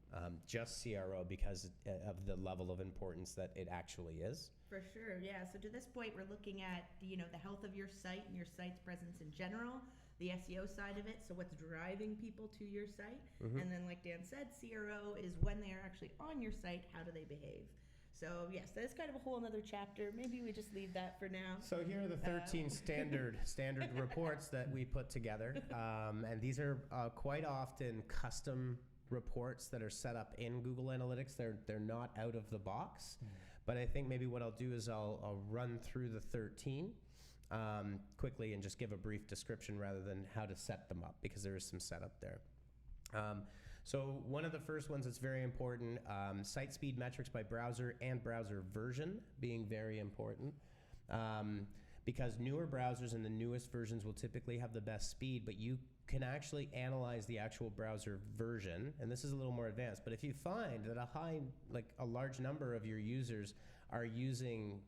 Speaker 1: just CRO because of the level of importance that it actually is.
Speaker 2: For sure, yeah. So to this point, we're looking at the health of your site and your site's presence in general, the SEO side of it, so what's driving people to your site, and then like Dan said, CRO is when they are actually on your site, how do they behave? So yes, that's kind of a whole another chapter. Maybe we just leave that for now.
Speaker 1: So here are the 13 standard reports that we put together, and these are quite often custom reports that are set up in Google Analytics. They're not out of the box, but I think maybe what I'll do is I'll run through the 13 quickly and just give a brief description rather than how to set them up, because there is some setup there. So one of the first ones that's very important, site speed metrics by browser and browser version being very important, because newer browsers and the newest versions will typically have the best speed, but you can actually analyze the actual browser version, and this is a little more advanced, but if you find that a large number of your users are using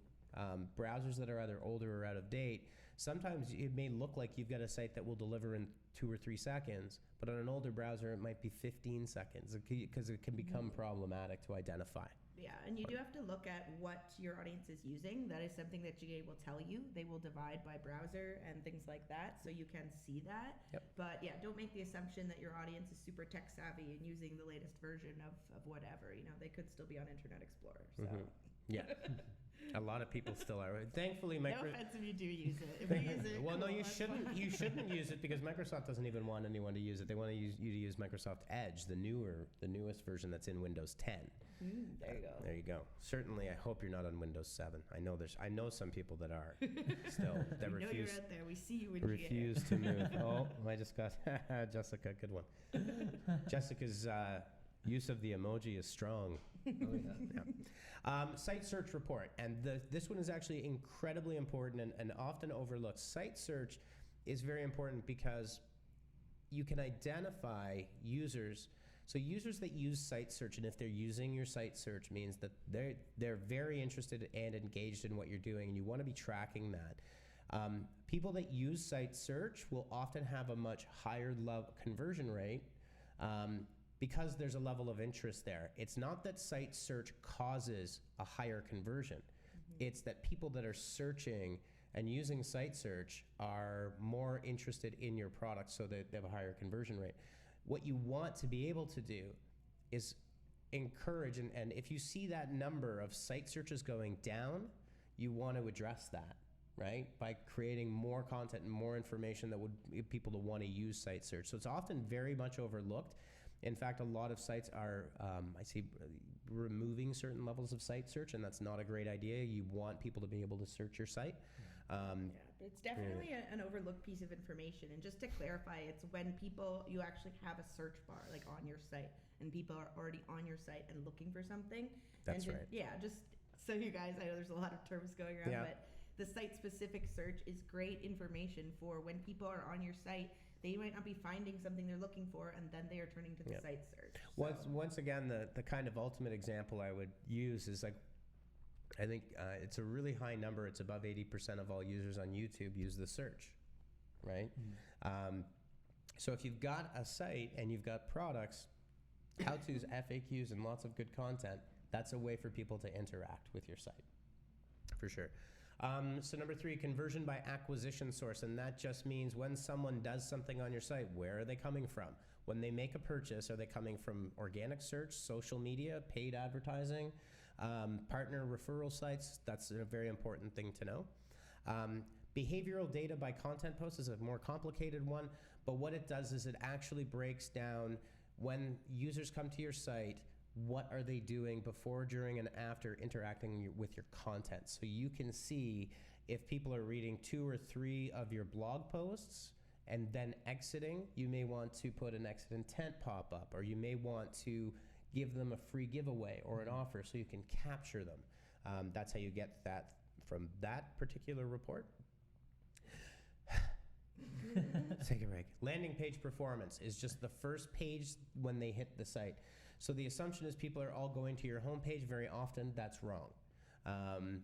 Speaker 1: browsers that are either older or out of date, sometimes it may look like you've got a site that will deliver in 2 or 3 seconds, but on an older browser it might be 15 seconds, because it can become problematic to identify.
Speaker 2: Yeah, and you do have to look at what your audience is using. That is something that GA will tell you. They will divide by browser and things like that, so you can see that.
Speaker 1: Yep.
Speaker 2: But yeah, don't make the assumption that your audience is super tech savvy and using the latest version of whatever. They could still be on Internet Explorer. So.
Speaker 1: Yeah. A lot of people still are. Thankfully,
Speaker 2: no offense if you do use it. If you use it,
Speaker 1: well,
Speaker 2: cool,
Speaker 1: no, you
Speaker 2: that's
Speaker 1: shouldn't.
Speaker 2: fine.
Speaker 1: You shouldn't use it, because Microsoft doesn't even want anyone to use it. They want you to use Microsoft Edge, the newest version that's in Windows 10.
Speaker 2: There you go.
Speaker 1: There you go. Certainly, I hope you're not on Windows 7. I know some people that are still. That
Speaker 2: we know
Speaker 1: refuse.
Speaker 2: you're out there. We see you in
Speaker 1: Refuse to move. Oh, I just got Jessica. Good one. Jessica's use of the emoji is strong.
Speaker 3: Oh, yeah.
Speaker 1: Site search report, and this one is actually incredibly important and often overlooked. Site search is very important because you can identify users. So users that use site search, and if they're using your site search, means that they're very interested and engaged in what you're doing, and you want to be tracking that. People that use site search will often have a much higher conversion rate, because there's a level of interest there. It's not that site search causes a higher conversion. It's that people that are searching and using site search are more interested in your product, so that they have a higher conversion rate. What you want to be able to do is encourage, and if you see that number of site searches going down, you want to address that, right? By creating more content and more information that would get people to want to use site search. So it's often very much overlooked. In fact, a lot of sites are, I see, removing certain levels of site search, and that's not a great idea. You want people to be able to search your site.
Speaker 2: Yeah, it's definitely an overlooked piece of information. And just to clarify, it's when you actually have a search bar like on your site, and people are already on your site and looking for something.
Speaker 1: That's
Speaker 2: and
Speaker 1: right.
Speaker 2: Yeah, just so you guys, I know there's a lot of terms going around, but the site-specific search is great information for when people are on your site. They might not be finding something they're looking for, and then they are turning to the site search.
Speaker 1: Once again, the kind of ultimate example I would use is I think it's a really high number. It's above 80% of all users on YouTube use the search, right? So if you've got a site and you've got products, how-tos, FAQs, and lots of good content, that's a way for people to interact with your site, for sure. So number 3, conversion by acquisition source, and that just means when someone does something on your site, where are they coming from? When they make a purchase, are they coming from organic search, social media, paid advertising, partner referral sites? That's a very important thing to know. Behavioral data by content posts is a more complicated one, but what it does is it actually breaks down when users come to your site, what are they doing before, during, and after interacting with your content. So you can see if people are reading 2 or 3 of your blog posts and then exiting, you may want to put an exit intent pop up, or you may want to give them a free giveaway or an offer so you can capture them. That's how you get that from that particular report. Take a break. Landing page performance is just the first page when they hit the site. So the assumption is people are all going to your homepage. Very often, that's wrong.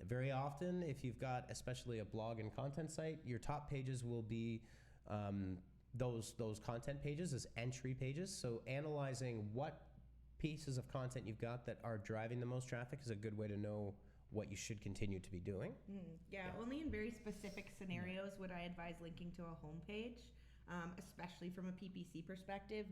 Speaker 1: Very often, if you've got especially a blog and content site, your top pages will be those content pages as entry pages. So analyzing what pieces of content you've got that are driving the most traffic is a good way to know what you should continue to be doing.
Speaker 2: Only in very specific scenarios would I advise linking to a homepage, especially from a PPC perspective.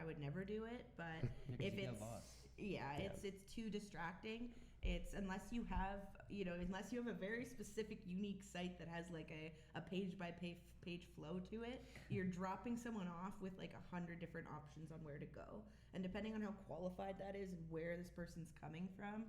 Speaker 2: I would never do it, but if it's it's too distracting. It's unless you have a very specific, unique site that has like a page by page flow to it, you're dropping someone off with like 100 different options on where to go. And depending on how qualified that is and where this person's coming from,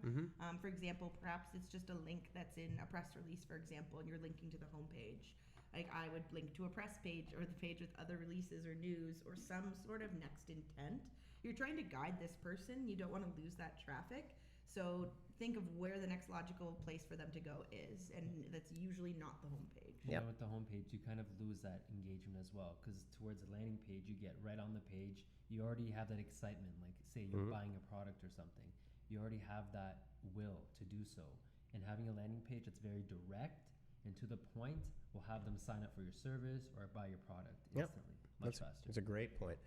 Speaker 2: for example, perhaps it's just a link that's in a press release, for example, and you're linking to the homepage. Like I would link to a press page or the page with other releases or news or some sort of next intent. You're trying to guide this person. You don't want to lose that traffic. So think of where the next logical place for them to go is, and that's usually not the homepage.
Speaker 3: You know, with the homepage, you kind of lose that engagement as well, because towards the landing page, you get right on the page, you already have that excitement, like say you're buying a product or something, you already have that will to do so. And having a landing page that's very direct and to the point will have them sign up for your service or buy your product instantly, much faster.
Speaker 1: It's a great point.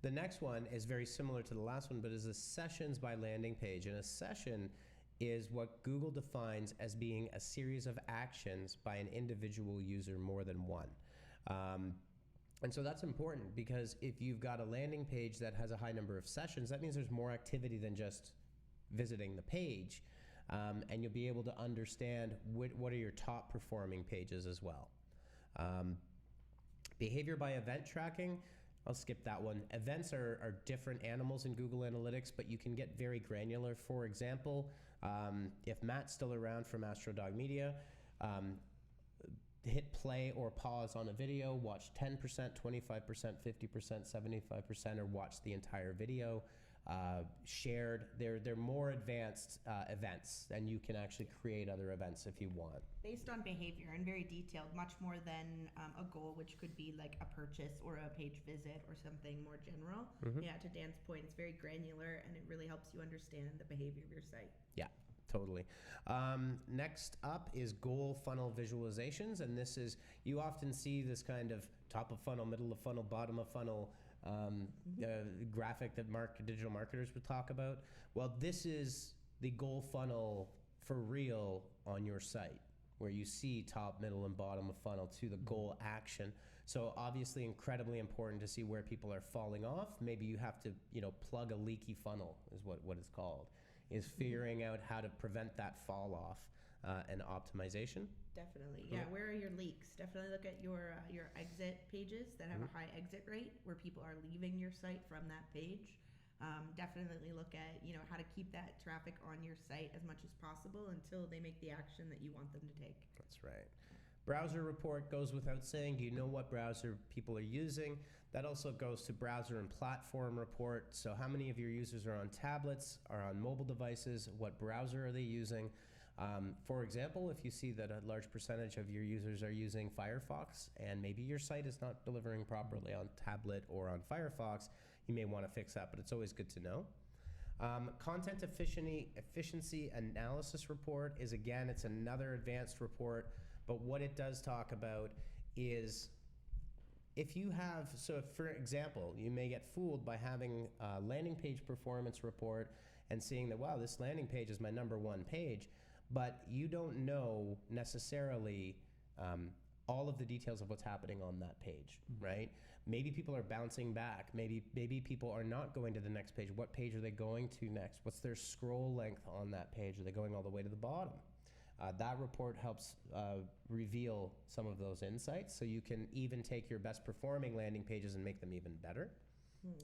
Speaker 1: The next one is very similar to the last one, but is a sessions by landing page. And a session is what Google defines as being a series of actions by an individual user more than one. And so that's important because if you've got a landing page that has a high number of sessions, that means there's more activity than just visiting the page. And you'll be able to understand what are your top performing pages as well. Behavior by event tracking, I'll skip that one. Events are different animals in Google Analytics, but you can get very granular. For example, if Matt's still around from AstroDog Media, hit play or pause on a video, watch 10%, 25%, 50%, 75%, or watch the entire video. Shared, they're more advanced events, and you can actually create other events if you want.
Speaker 2: Based on behavior and very detailed, much more than a goal, which could be like a purchase or a page visit or something more general. Yeah, to Dan's point, it's very granular, and it really helps you understand the behavior of your site.
Speaker 1: Yeah, totally. Next up is goal funnel visualizations, and this is, you often see this kind of top of funnel, middle of funnel, bottom of funnel graphic that digital marketers would talk about. Well, this is the goal funnel for real on your site, where you see top, middle, and bottom of funnel to the goal action. So obviously incredibly important to see where people are falling off. Maybe you have to, plug a leaky funnel is what it's called, is figuring out how to prevent that fall off and optimization.
Speaker 2: Definitely, yeah. Where are your leaks? Definitely look at your exit pages that have a high exit rate, where people are leaving your site from that page. Definitely look at how to keep that traffic on your site as much as possible until they make the action that you want them to take.
Speaker 1: That's right. Browser report goes without saying. Do you know what browser people are using? That also goes to browser and platform report. So how many of your users are on tablets, are on mobile devices? What browser are they using? For example, if you see that a large percentage of your users are using Firefox and maybe your site is not delivering properly on tablet or on Firefox, you may want to fix that, but it's always good to know. Content efficiency analysis report is, again, it's another advanced report, but what it does talk about is if you have, so if, for example, you may get fooled by having a landing page performance report and seeing that, wow, this landing page is my number one page, but you don't know necessarily all of the details of what's happening on that page, right? Maybe people are bouncing back. Maybe people are not going to the next page. What page are they going to next? What's their scroll length on that page? Are they going all the way to the bottom? That report helps reveal some of those insights, so you can even take your best performing landing pages and make them even better.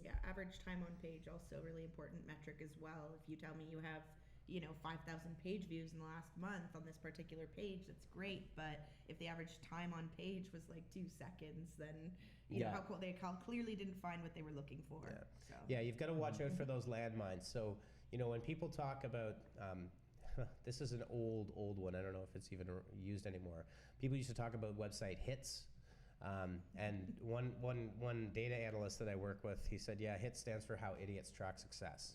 Speaker 2: Yeah, average time on page, also a really important metric as well. If you tell me you have 5,000 page views in the last month on this particular page, that's great. But if the average time on page was like 2 seconds, then you know how cool, they clearly didn't find what they were looking for.
Speaker 1: Yeah, you've got to watch out for those landmines. So when people talk about this is an old one. I don't know if it's even used anymore. People used to talk about website hits. And one data analyst that I work with, he said, yeah, HIT stands for how idiots track success.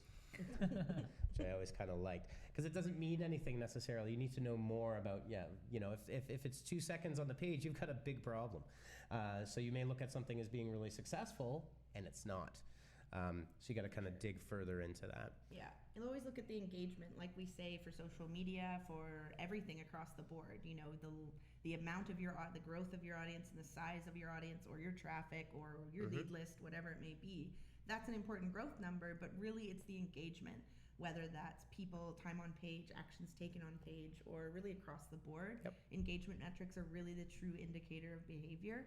Speaker 1: Which I always kind of liked, because it doesn't mean anything necessarily. You need to know more about, if it's 2 seconds on the page, you've got a big problem. So you may look at something as being really successful, and it's not. So you got to kind of dig further into that.
Speaker 2: Yeah, you'll always look at the engagement, like we say, for social media, for everything across the board. The amount of the growth of your audience and the size of your audience, or your traffic, or your lead list, whatever it may be. That's an important growth number, but really it's the engagement, whether that's people, time on page, actions taken on page, or really across the board.
Speaker 1: Yep. Engagement
Speaker 2: metrics are really the true indicator of behavior.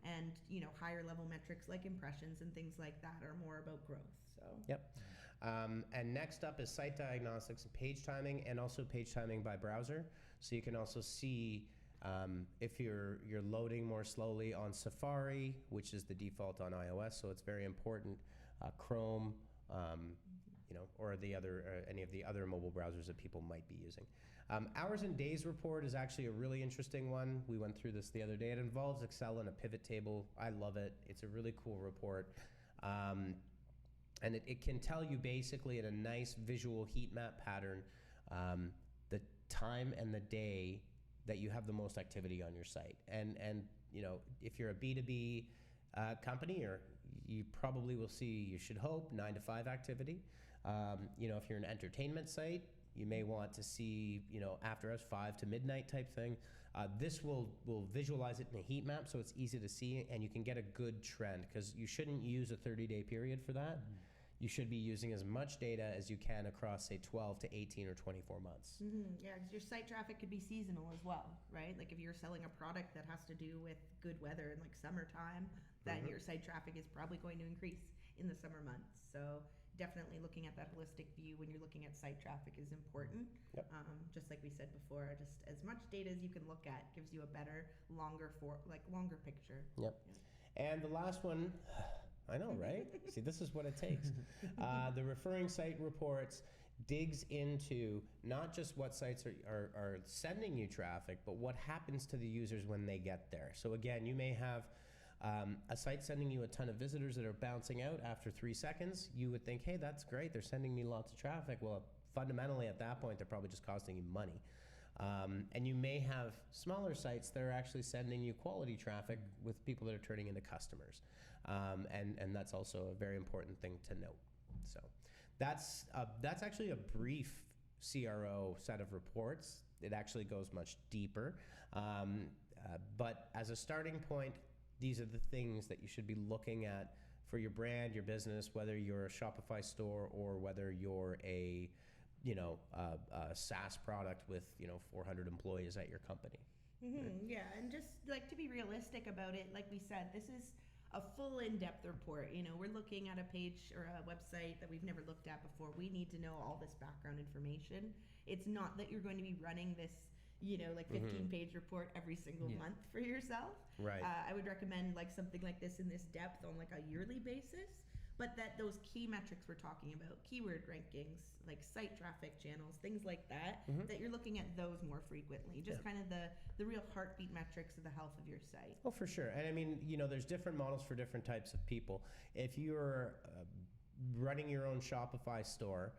Speaker 2: And higher level metrics like impressions and things like that are more about growth. So
Speaker 1: yep. And next up is site diagnostics and page timing, and also page timing by browser. So you can also see if you're loading more slowly on Safari, which is the default on iOS, so it's very important. Chrome, or any of the other mobile browsers that people might be using. Hours and days report is actually a really interesting one. We went through this the other day. It involves Excel and a pivot table. I love it. It's a really cool report. And it can tell you basically in a nice visual heat map pattern the time and the day that you have the most activity on your site. And if you're a B2B company, or you probably will see, you should hope, 9 to 5 activity. If you're an entertainment site, you may want to see, after hours 5 to midnight type thing. This will visualize it in a heat map, so it's easy to see, and you can get a good trend, because you shouldn't use a 30-day period for that. You should be using as much data as you can across, say, 12 to 18 or 24 months.
Speaker 2: Yeah, because your site traffic could be seasonal as well, right? Like if you're selling a product that has to do with good weather in like summertime, then your site traffic is probably going to increase in the summer months. So definitely looking at that holistic view when you're looking at site traffic is important.
Speaker 1: Yep.
Speaker 2: Just like we said before, just as much data as you can look at gives you a better, longer picture.
Speaker 1: Yep. And the last one, I know, right? See, this is what it takes. The referring site reports digs into not just what sites are sending you traffic, but what happens to the users when they get there. So again, you may have a site sending you a ton of visitors that are bouncing out after 3 seconds. You would think, hey, that's great. They're sending me lots of traffic. Well, fundamentally at that point, they're probably just costing you money. And you may have smaller sites that are actually sending you quality traffic with people that are turning into customers. And that's also a very important thing to note. So that's actually a brief CRO set of reports. It actually goes much deeper. But as a starting point, these are the things that you should be looking at for your brand, your business, whether you're a Shopify store or whether you're a SaaS product with 400 employees at your company.
Speaker 2: Right? Yeah, and just like to be realistic about it, like we said, this is a full in-depth report. We're looking at a page or a website that we've never looked at before. We need to know all this background information. It's not that you're going to be running this 15-page report every single month for yourself.
Speaker 1: Right.
Speaker 2: I would recommend something like this in this depth on a yearly basis, but that those key metrics we're talking about, keyword rankings, like site traffic channels, things like that, that you're looking at those more frequently. Just kind of the real heartbeat metrics of the health of your site.
Speaker 1: Oh, for sure. And I mean, there's different models for different types of people. If you're running your own Shopify store,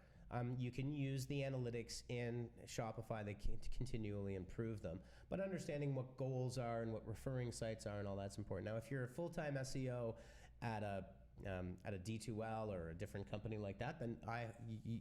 Speaker 1: you can use the analytics in Shopify to continually improve them. But understanding what goals are and what referring sites are and all that's important. Now, if you're a full-time SEO at a D2L or a different company like that, then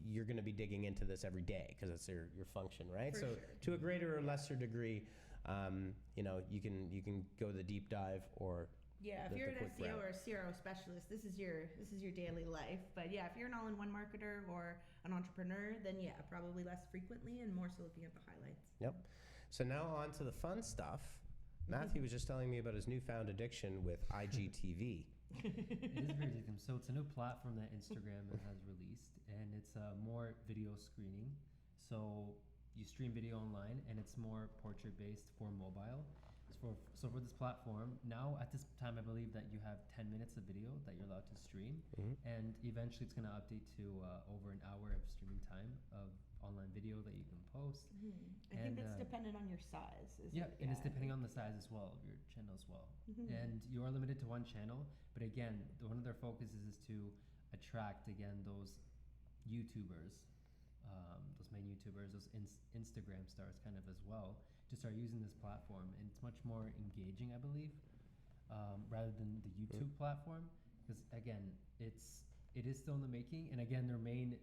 Speaker 1: you're going to be digging into this every day because it's your function, right?
Speaker 2: For
Speaker 1: so
Speaker 2: sure.
Speaker 1: To a greater or lesser degree, you can go the deep dive or
Speaker 2: if you're an SEO or a CRO specialist, this is your daily life. But yeah, if you're an all-in-one marketer or an entrepreneur, then probably less frequently and more so looking at the highlights.
Speaker 1: Yep. So now on to the fun stuff. Matthew was just telling me about his newfound addiction with IGTV.
Speaker 3: It is very addictive. So it's a new platform that Instagram has released, and it's more video screening. So you stream video online, and it's more portrait-based for mobile. So for this platform, now at this time, I believe that you have 10 minutes of video that you're allowed to stream, and eventually it's going to update to over an hour of streaming time of online video that you can post.
Speaker 2: I think that's dependent on your size.
Speaker 3: And it's depending on the size as well of your channel as well. And you are limited to one channel, but again, one of their focuses is to attract again those YouTubers, those main YouTubers, those Instagram stars kind of as well, to start using this platform. And it's much more engaging, I believe, rather than the YouTube platform, because again, it is still in the making. And again, their main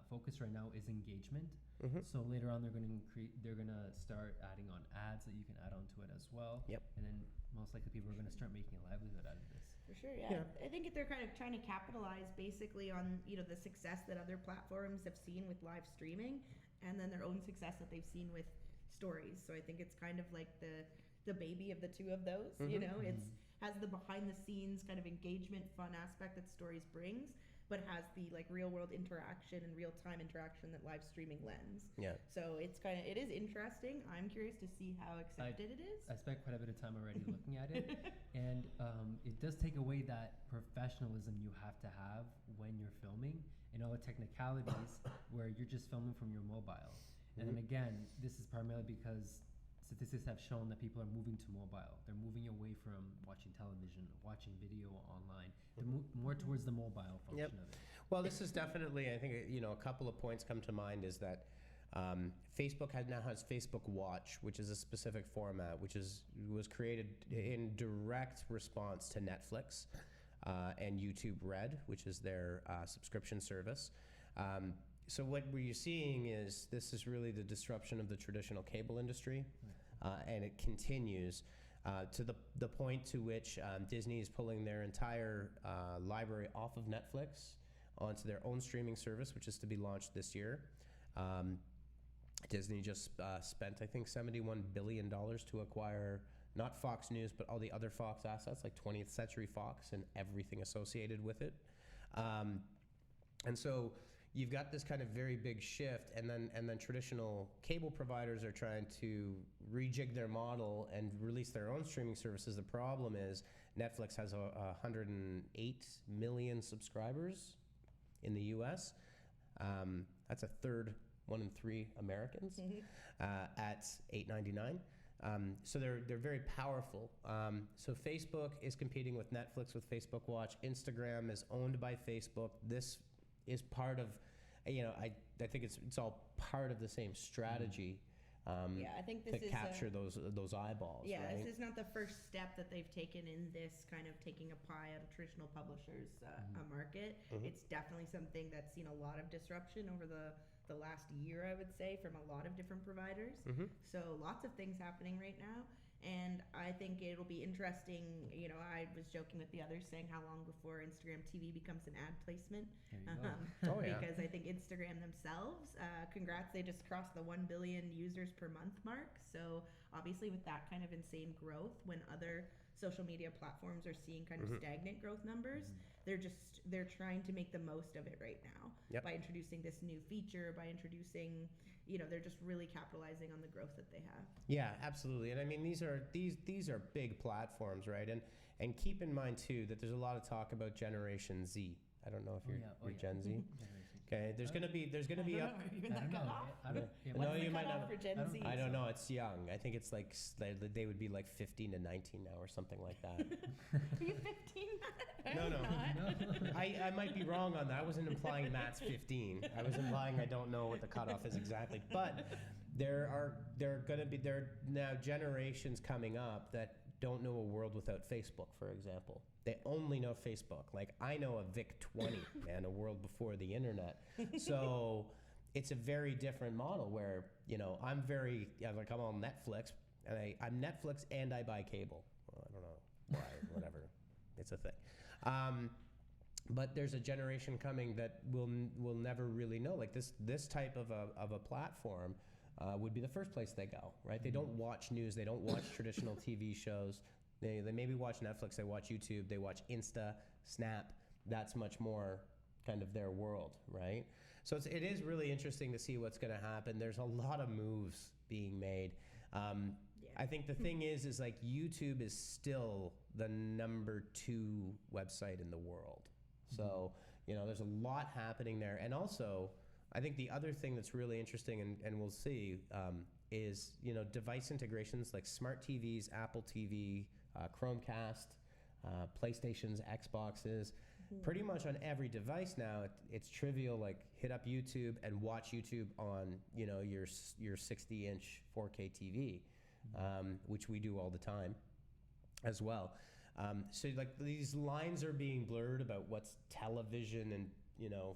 Speaker 3: focus right now is engagement. So later on, they're gonna start adding on ads that you can add onto it as well. And then most likely people are gonna start making a livelihood out of this.
Speaker 2: For sure, yeah. I think they're kind of trying to capitalize basically on the success that other platforms have seen with live streaming, and then their own success that they've seen with stories. So I think it's kind of like the baby of the two of those. It's has the behind the scenes kind of engagement, fun aspect that stories brings, but has the like real world interaction and real time interaction that live streaming lends. So it is interesting. I'm curious to see how accepted it is.
Speaker 3: I spent quite a bit of time already looking at it, and it does take away that professionalism you have to have when you're filming, and all the technicalities where you're just filming from your mobile. And then again, this is primarily because statistics have shown that people are moving to mobile. They're moving away from watching television, watching video online. They're more towards the mobile function of it.
Speaker 1: Well, this is definitely, I think, a couple of points come to mind is that Facebook now has Facebook Watch, which is a specific format, which was created in direct response to Netflix and YouTube Red, which is their subscription service. So what we're seeing is this is really the disruption of the traditional cable industry, and it continues to the point to which Disney is pulling their entire library off of Netflix onto their own streaming service, which is to be launched this year. Disney just spent, I think, $71 billion to acquire not Fox News, but all the other Fox assets, like 20th Century Fox and everything associated with it. And so you've got this kind of very big shift, and then traditional cable providers are trying to rejig their model and release their own streaming services. The problem is Netflix has 108 million subscribers in the U.S. That's a third, 1 in 3 Americans at $8.99. So they're very powerful. So Facebook is competing with Netflix with Facebook Watch. Instagram is owned by Facebook. This is part of, I think it's all part of the same strategy.
Speaker 2: I think this
Speaker 1: to
Speaker 2: is
Speaker 1: capture those eyeballs.
Speaker 2: Yeah,
Speaker 1: right?
Speaker 2: This is not the first step that they've taken in this kind of taking a pie out of traditional publishers' market. It's definitely something that's seen a lot of disruption over the last year, I would say, from a lot of different providers. So lots of things happening right now. And I think it'll be interesting. I was joking with the others saying how long before Instagram TV becomes an ad placement. Because I think Instagram themselves, congrats, they just crossed the 1 billion users per month mark. So obviously with that kind of insane growth, when other social media platforms are seeing kind of stagnant growth numbers, they're trying to make the most of it right now by introducing this new feature, by introducing, they're just really capitalizing on the growth that they have.
Speaker 1: Yeah, absolutely. And I mean, these are big platforms, right? And keep in mind too that there's a lot of talk about Generation Z. I don't know if you're Gen Z. Okay, there's gonna be up.
Speaker 2: Even that cut off?
Speaker 1: No, you might not.
Speaker 2: For Gen Z.
Speaker 1: I don't know. It's young. I think it's like they would be like 15 to 19 now or something like that.
Speaker 2: Are you 15?
Speaker 1: No. I might be wrong on that. I wasn't implying Matt's 15. I was implying I don't know what the cutoff is exactly. But there are now generations coming up that don't know a world without Facebook, for example. They only know Facebook. Like, I know a VIC-20, man, a world before the internet. So it's a very different model where, I'm on Netflix, and I'm Netflix and I buy cable. Well, I don't know why, whatever. It's a thing. But there's a generation coming that will never really know. Like this type of a platform would be the first place they go, right? They don't watch news. They don't watch traditional TV shows. They maybe watch Netflix. They watch YouTube. They watch Insta, Snap. That's much more kind of their world, right? So it is really interesting to see what's going to happen. There's a lot of moves being made. I think the thing is like YouTube is still the number 2 website in the world. So, there's a lot happening there. And also, I think the other thing that's really interesting, and we'll see, is device integrations like smart TVs, Apple TV, Chromecast, PlayStations, Xboxes. Pretty much on every device now, it's trivial. Like hit up YouTube and watch YouTube on your 60-inch 4K TV, which we do all the time, as well. So like these lines are being blurred about what's television and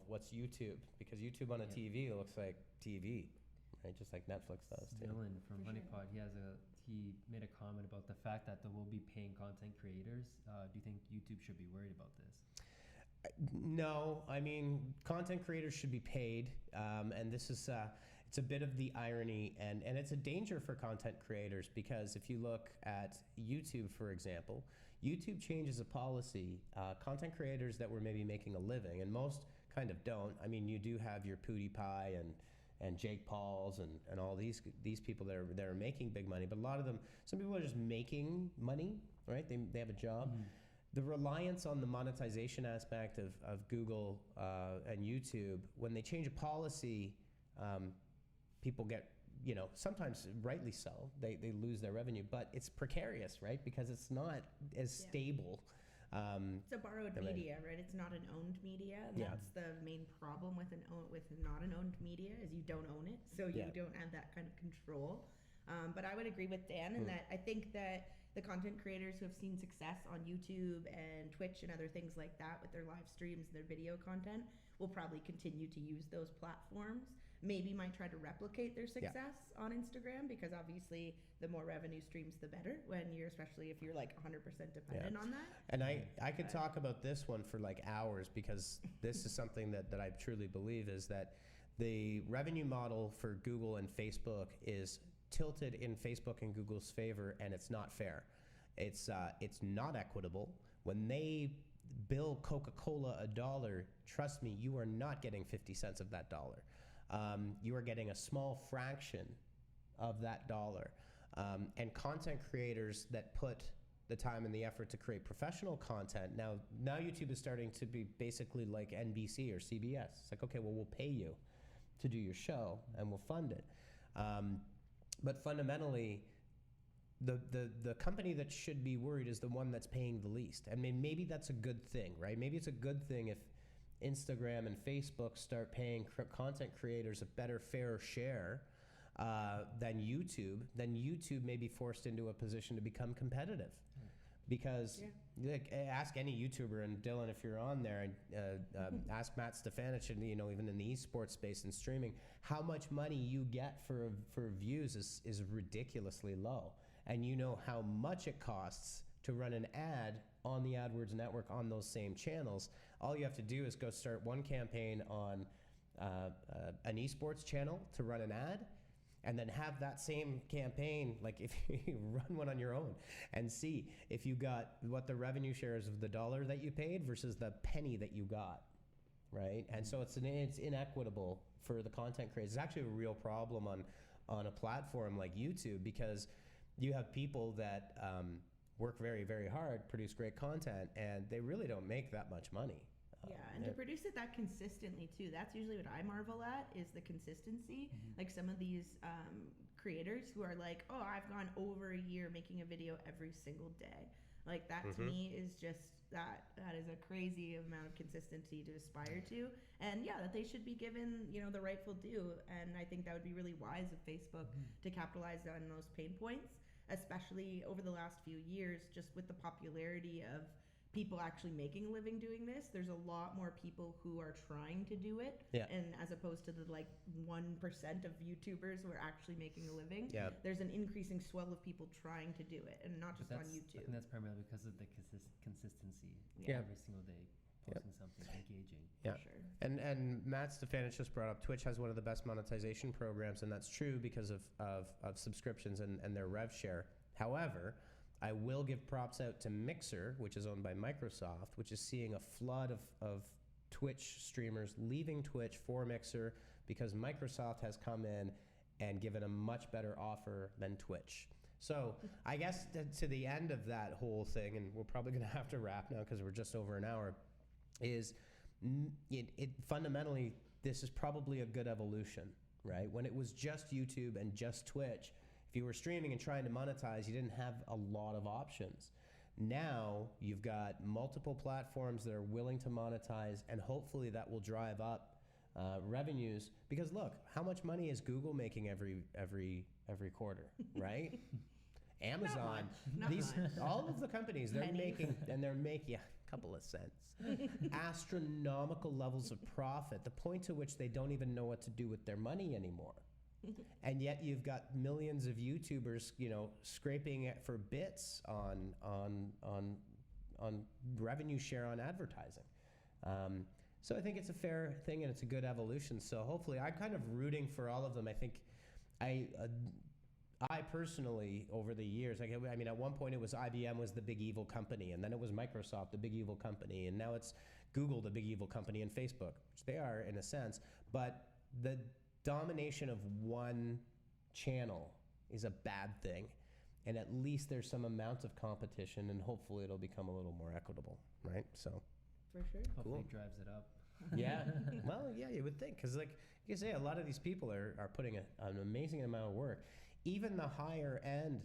Speaker 1: what's YouTube, because YouTube on a TV looks like TV, right? Just like Netflix does too.
Speaker 3: Dylan from Honeypot, he made a comment about the fact that there will be paying content creators. Do you think YouTube should be worried about this?
Speaker 1: No, I mean content creators should be paid, and this is it's a bit of the irony, and it's a danger for content creators, because if you look at YouTube, for examul, YouTube changes a policy. Content creators that were maybe making a living, and most kind of don't. I mean, you do have your PewDiePie and Jake Pauls and all these people that are making big money, but a lot of them, some people are just making money, right? They have a job. The reliance on the monetization aspect of Google and YouTube, when they change a policy, people get, sometimes rightly so, they lose their revenue, but it's precarious, right? Because it's not as stable.
Speaker 2: It's a borrowed media, right? It's not an owned media, and that's the main problem with not an owned media, is you don't own it, so you don't have that kind of control. But I would agree with Dan in that I think that the content creators who have seen success on YouTube and Twitch and other things like that with their live streams and their video content will probably continue to use those platforms. Maybe might try to replicate their success on Instagram, because obviously the more revenue streams, the better, especially if you're like 100% dependent on that.
Speaker 1: And I could talk about this one for like hours, because this is something that I truly believe, is that the revenue model for Google and Facebook is tilted in Facebook and Google's favor, and it's not fair. It's not equitable. When they bill Coca-Cola $1, trust me, you are not getting 50 cents of that dollar. You are getting a small fraction of that dollar. And content creators that put the time and the effort to create professional content, now YouTube is starting to be basically like NBC or CBS. It's like, okay, well, we'll pay you to do your show and we'll fund it. But fundamentally, the company that should be worried is the one that's paying the least. And maybe that's a good thing, right? Maybe it's a good thing if Instagram and Facebook start paying content creators a better, fairer share than YouTube. Then YouTube may be forced into a position to become competitive. Because ask any YouTuber, and Dylan, if you're on there, ask Matt Stefanich, and even in the esports space and streaming, how much money you get for views is ridiculously low. And you know how much it costs to run an ad on the AdWords network on those same channels. All you have to do is go start one campaign on an esports channel to run an ad, and then have that same campaign, like if you run one on your own, and see if you got what the revenue share is of the dollar that you paid versus the penny that you got, right? And so it's inequitable for the content creators. It's actually a real problem on a platform like YouTube, because you have people that work very, very hard, produce great content, and they really don't make that much money.
Speaker 2: And to produce it that consistently too, that's usually what I marvel at, is the consistency. Like some of these creators who are like, oh, I've gone over a year making a video every single day. Like that to me is just, that is a crazy amount of consistency to aspire to. And that they should be given, the rightful due. And I think that would be really wise of Facebook to capitalize on those pain points, especially over the last few years, just with the popularity of people actually making a living doing this. There's a lot more people who are trying to do it, and as opposed to the 1% of YouTubers who are actually making a living, there's an increasing swell of people trying to do it, and not just on YouTube.
Speaker 3: I think that's primarily because of the consistency every single day, posting something engaging.
Speaker 2: For sure.
Speaker 1: And Matt Stefanich just brought up, Twitch has one of the best monetization programs, and that's true because of subscriptions and their rev share. However, I will give props out to Mixer, which is owned by Microsoft, which is seeing a flood of Twitch streamers leaving Twitch for Mixer, because Microsoft has come in and given a much better offer than Twitch. So I guess to the end of that whole thing, and we're probably going to have to wrap now because we're just over an hour, is it fundamentally, this is probably a good evolution, right? When it was just YouTube and just Twitch, if you were streaming and trying to monetize, you didn't have a lot of options. Now you've got multiple platforms that are willing to monetize, and hopefully that will drive up revenues. Because look, how much money is Google making every quarter, right? Amazon,
Speaker 2: Not much.
Speaker 1: all of the companies, they're
Speaker 2: Pennies.
Speaker 1: making a couple of cents, astronomical levels of profit. The point to which they don't even know what to do with their money anymore. And yet you've got millions of YouTubers, scraping it for bits on revenue share on advertising. So I think it's a fair thing and it's a good evolution. So hopefully, I'm kind of rooting for all of them. I think I personally, over the years, I mean, at one point it was IBM was the big evil company, and then it was Microsoft, the big evil company, and now it's Google, the big evil company, and Facebook, which they are in a sense. But the domination of one channel is a bad thing, and at least there's some amount of competition, and hopefully it'll become a little more equitable, right? So,
Speaker 2: For sure.
Speaker 3: Hopefully
Speaker 1: Cool.
Speaker 3: it drives it up.
Speaker 1: yeah, well, yeah, you would think, because like you say, a lot of these people are putting an amazing amount of work. Even the higher end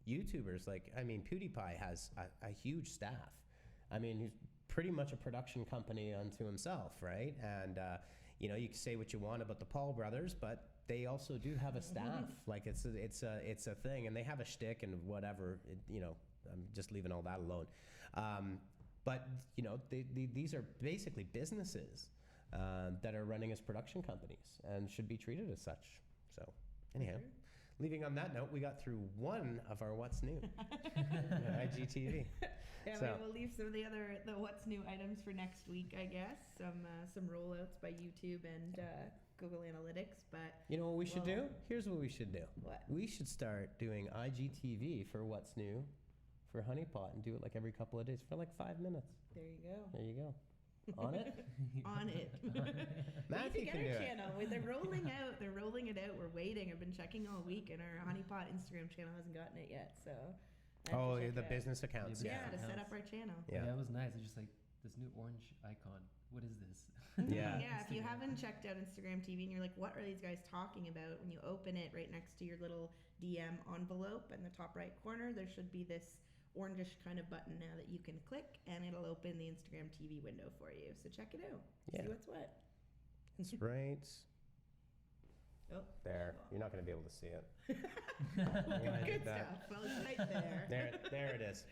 Speaker 1: YouTubers, like, I mean, PewDiePie has a huge staff. I mean, he's pretty much a production company unto himself, right? And you can say what you want about the Paul brothers, but they also do have a staff. Like it's a thing, and they have a shtick and whatever. I'm just leaving all that alone. But these are basically businesses that are running as production companies and should be treated as such. So anyhow, leaving on that note, we got through one of our What's New, IGTV.
Speaker 2: Yeah,
Speaker 1: So-
Speaker 2: we'll leave some of the what's new items for next week, I guess. Some rollouts by YouTube and Google Analytics, but
Speaker 1: You know what we should
Speaker 2: Well-
Speaker 1: do? Here's what we should do.
Speaker 2: what?
Speaker 1: We should start doing IGTV for What's New for Honeypot and do it like every couple of days for like 5 minutes.
Speaker 2: There you go.
Speaker 1: There you go. On it?
Speaker 2: On it.
Speaker 1: Matthew
Speaker 2: We need to
Speaker 1: can
Speaker 2: get
Speaker 1: do
Speaker 2: our
Speaker 1: it.
Speaker 2: channel. They're rolling out. They're rolling it out. We're waiting. I've been checking all week, and our Honeypot Instagram channel hasn't gotten it yet. So. I have to
Speaker 1: Oh,
Speaker 2: check
Speaker 1: the
Speaker 2: it out.
Speaker 1: business accounts.
Speaker 3: Yeah,
Speaker 2: Yeah, to set
Speaker 3: Accounts.
Speaker 2: up our channel.
Speaker 1: Yeah.
Speaker 3: It was nice. It's just like this new orange icon. What is this?
Speaker 1: Yeah.
Speaker 2: Yeah, if you
Speaker 3: Instagram.
Speaker 2: haven't checked out Instagram TV and you're like, what are these guys talking about? When you open it right next to your little DM envelope in the top right corner, there should be this orangish kind of button now that you can click, and it'll open the Instagram TV window for you. So check it out.
Speaker 1: Yeah.
Speaker 2: See what's what.
Speaker 1: It's right
Speaker 2: Oh,
Speaker 1: there. You're not going to be able to see it.
Speaker 2: good
Speaker 1: that.
Speaker 2: stuff. Well, it's right there.
Speaker 1: There it is.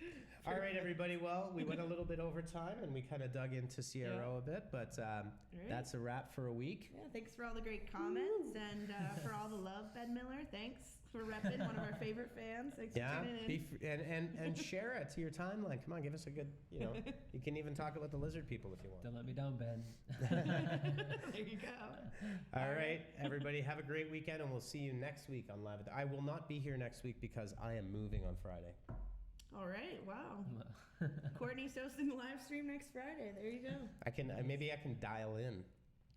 Speaker 1: All right, everybody. Well, we went a little bit over time, and we kind of dug into CRO a bit, but
Speaker 2: Right.
Speaker 1: that's a wrap for a week.
Speaker 2: Yeah, thanks for all the great comments and for all the love, Ben Miller. Thanks for repping, one of our favorite fans. Thanks
Speaker 1: Yeah,
Speaker 2: for tuning in.
Speaker 1: and share it to your timeline. Come on, give us a good, you can even talk about the lizard people if you want.
Speaker 3: Don't let me down, Ben.
Speaker 2: There you go.
Speaker 1: All right, everybody, have a great weekend, and we'll see you next week on Live. I will not be here next week because I am moving on Friday.
Speaker 2: All right. Wow. Courtney's hosting the live stream next Friday. There you go.
Speaker 1: Maybe I can dial in.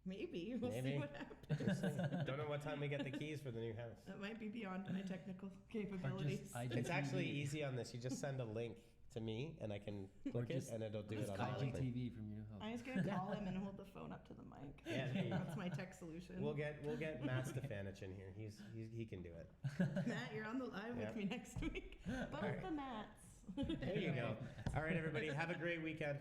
Speaker 2: Maybe. We'll
Speaker 1: Maybe.
Speaker 2: see what happens.
Speaker 1: We'll see. Don't know what time we get the keys for the new house.
Speaker 2: That might be beyond my technical capabilities.
Speaker 3: IGTV.
Speaker 1: It's actually easy on this. You just send a link to me, and I can click it,
Speaker 3: just-
Speaker 1: and it'll do it
Speaker 2: just call
Speaker 1: automatically.
Speaker 3: IGTV from your
Speaker 2: I'm
Speaker 3: house.
Speaker 2: just gonna call him and hold the phone up to the mic.
Speaker 1: Yeah, there you go.
Speaker 2: That's my tech solution.
Speaker 1: We'll get Matt Stefanich in here. He can do it.
Speaker 2: Matt, you're on the live
Speaker 1: Yeah.
Speaker 2: with me next week. Both
Speaker 1: right.
Speaker 2: the Matts.
Speaker 1: There you go. All right, everybody, have a great weekend.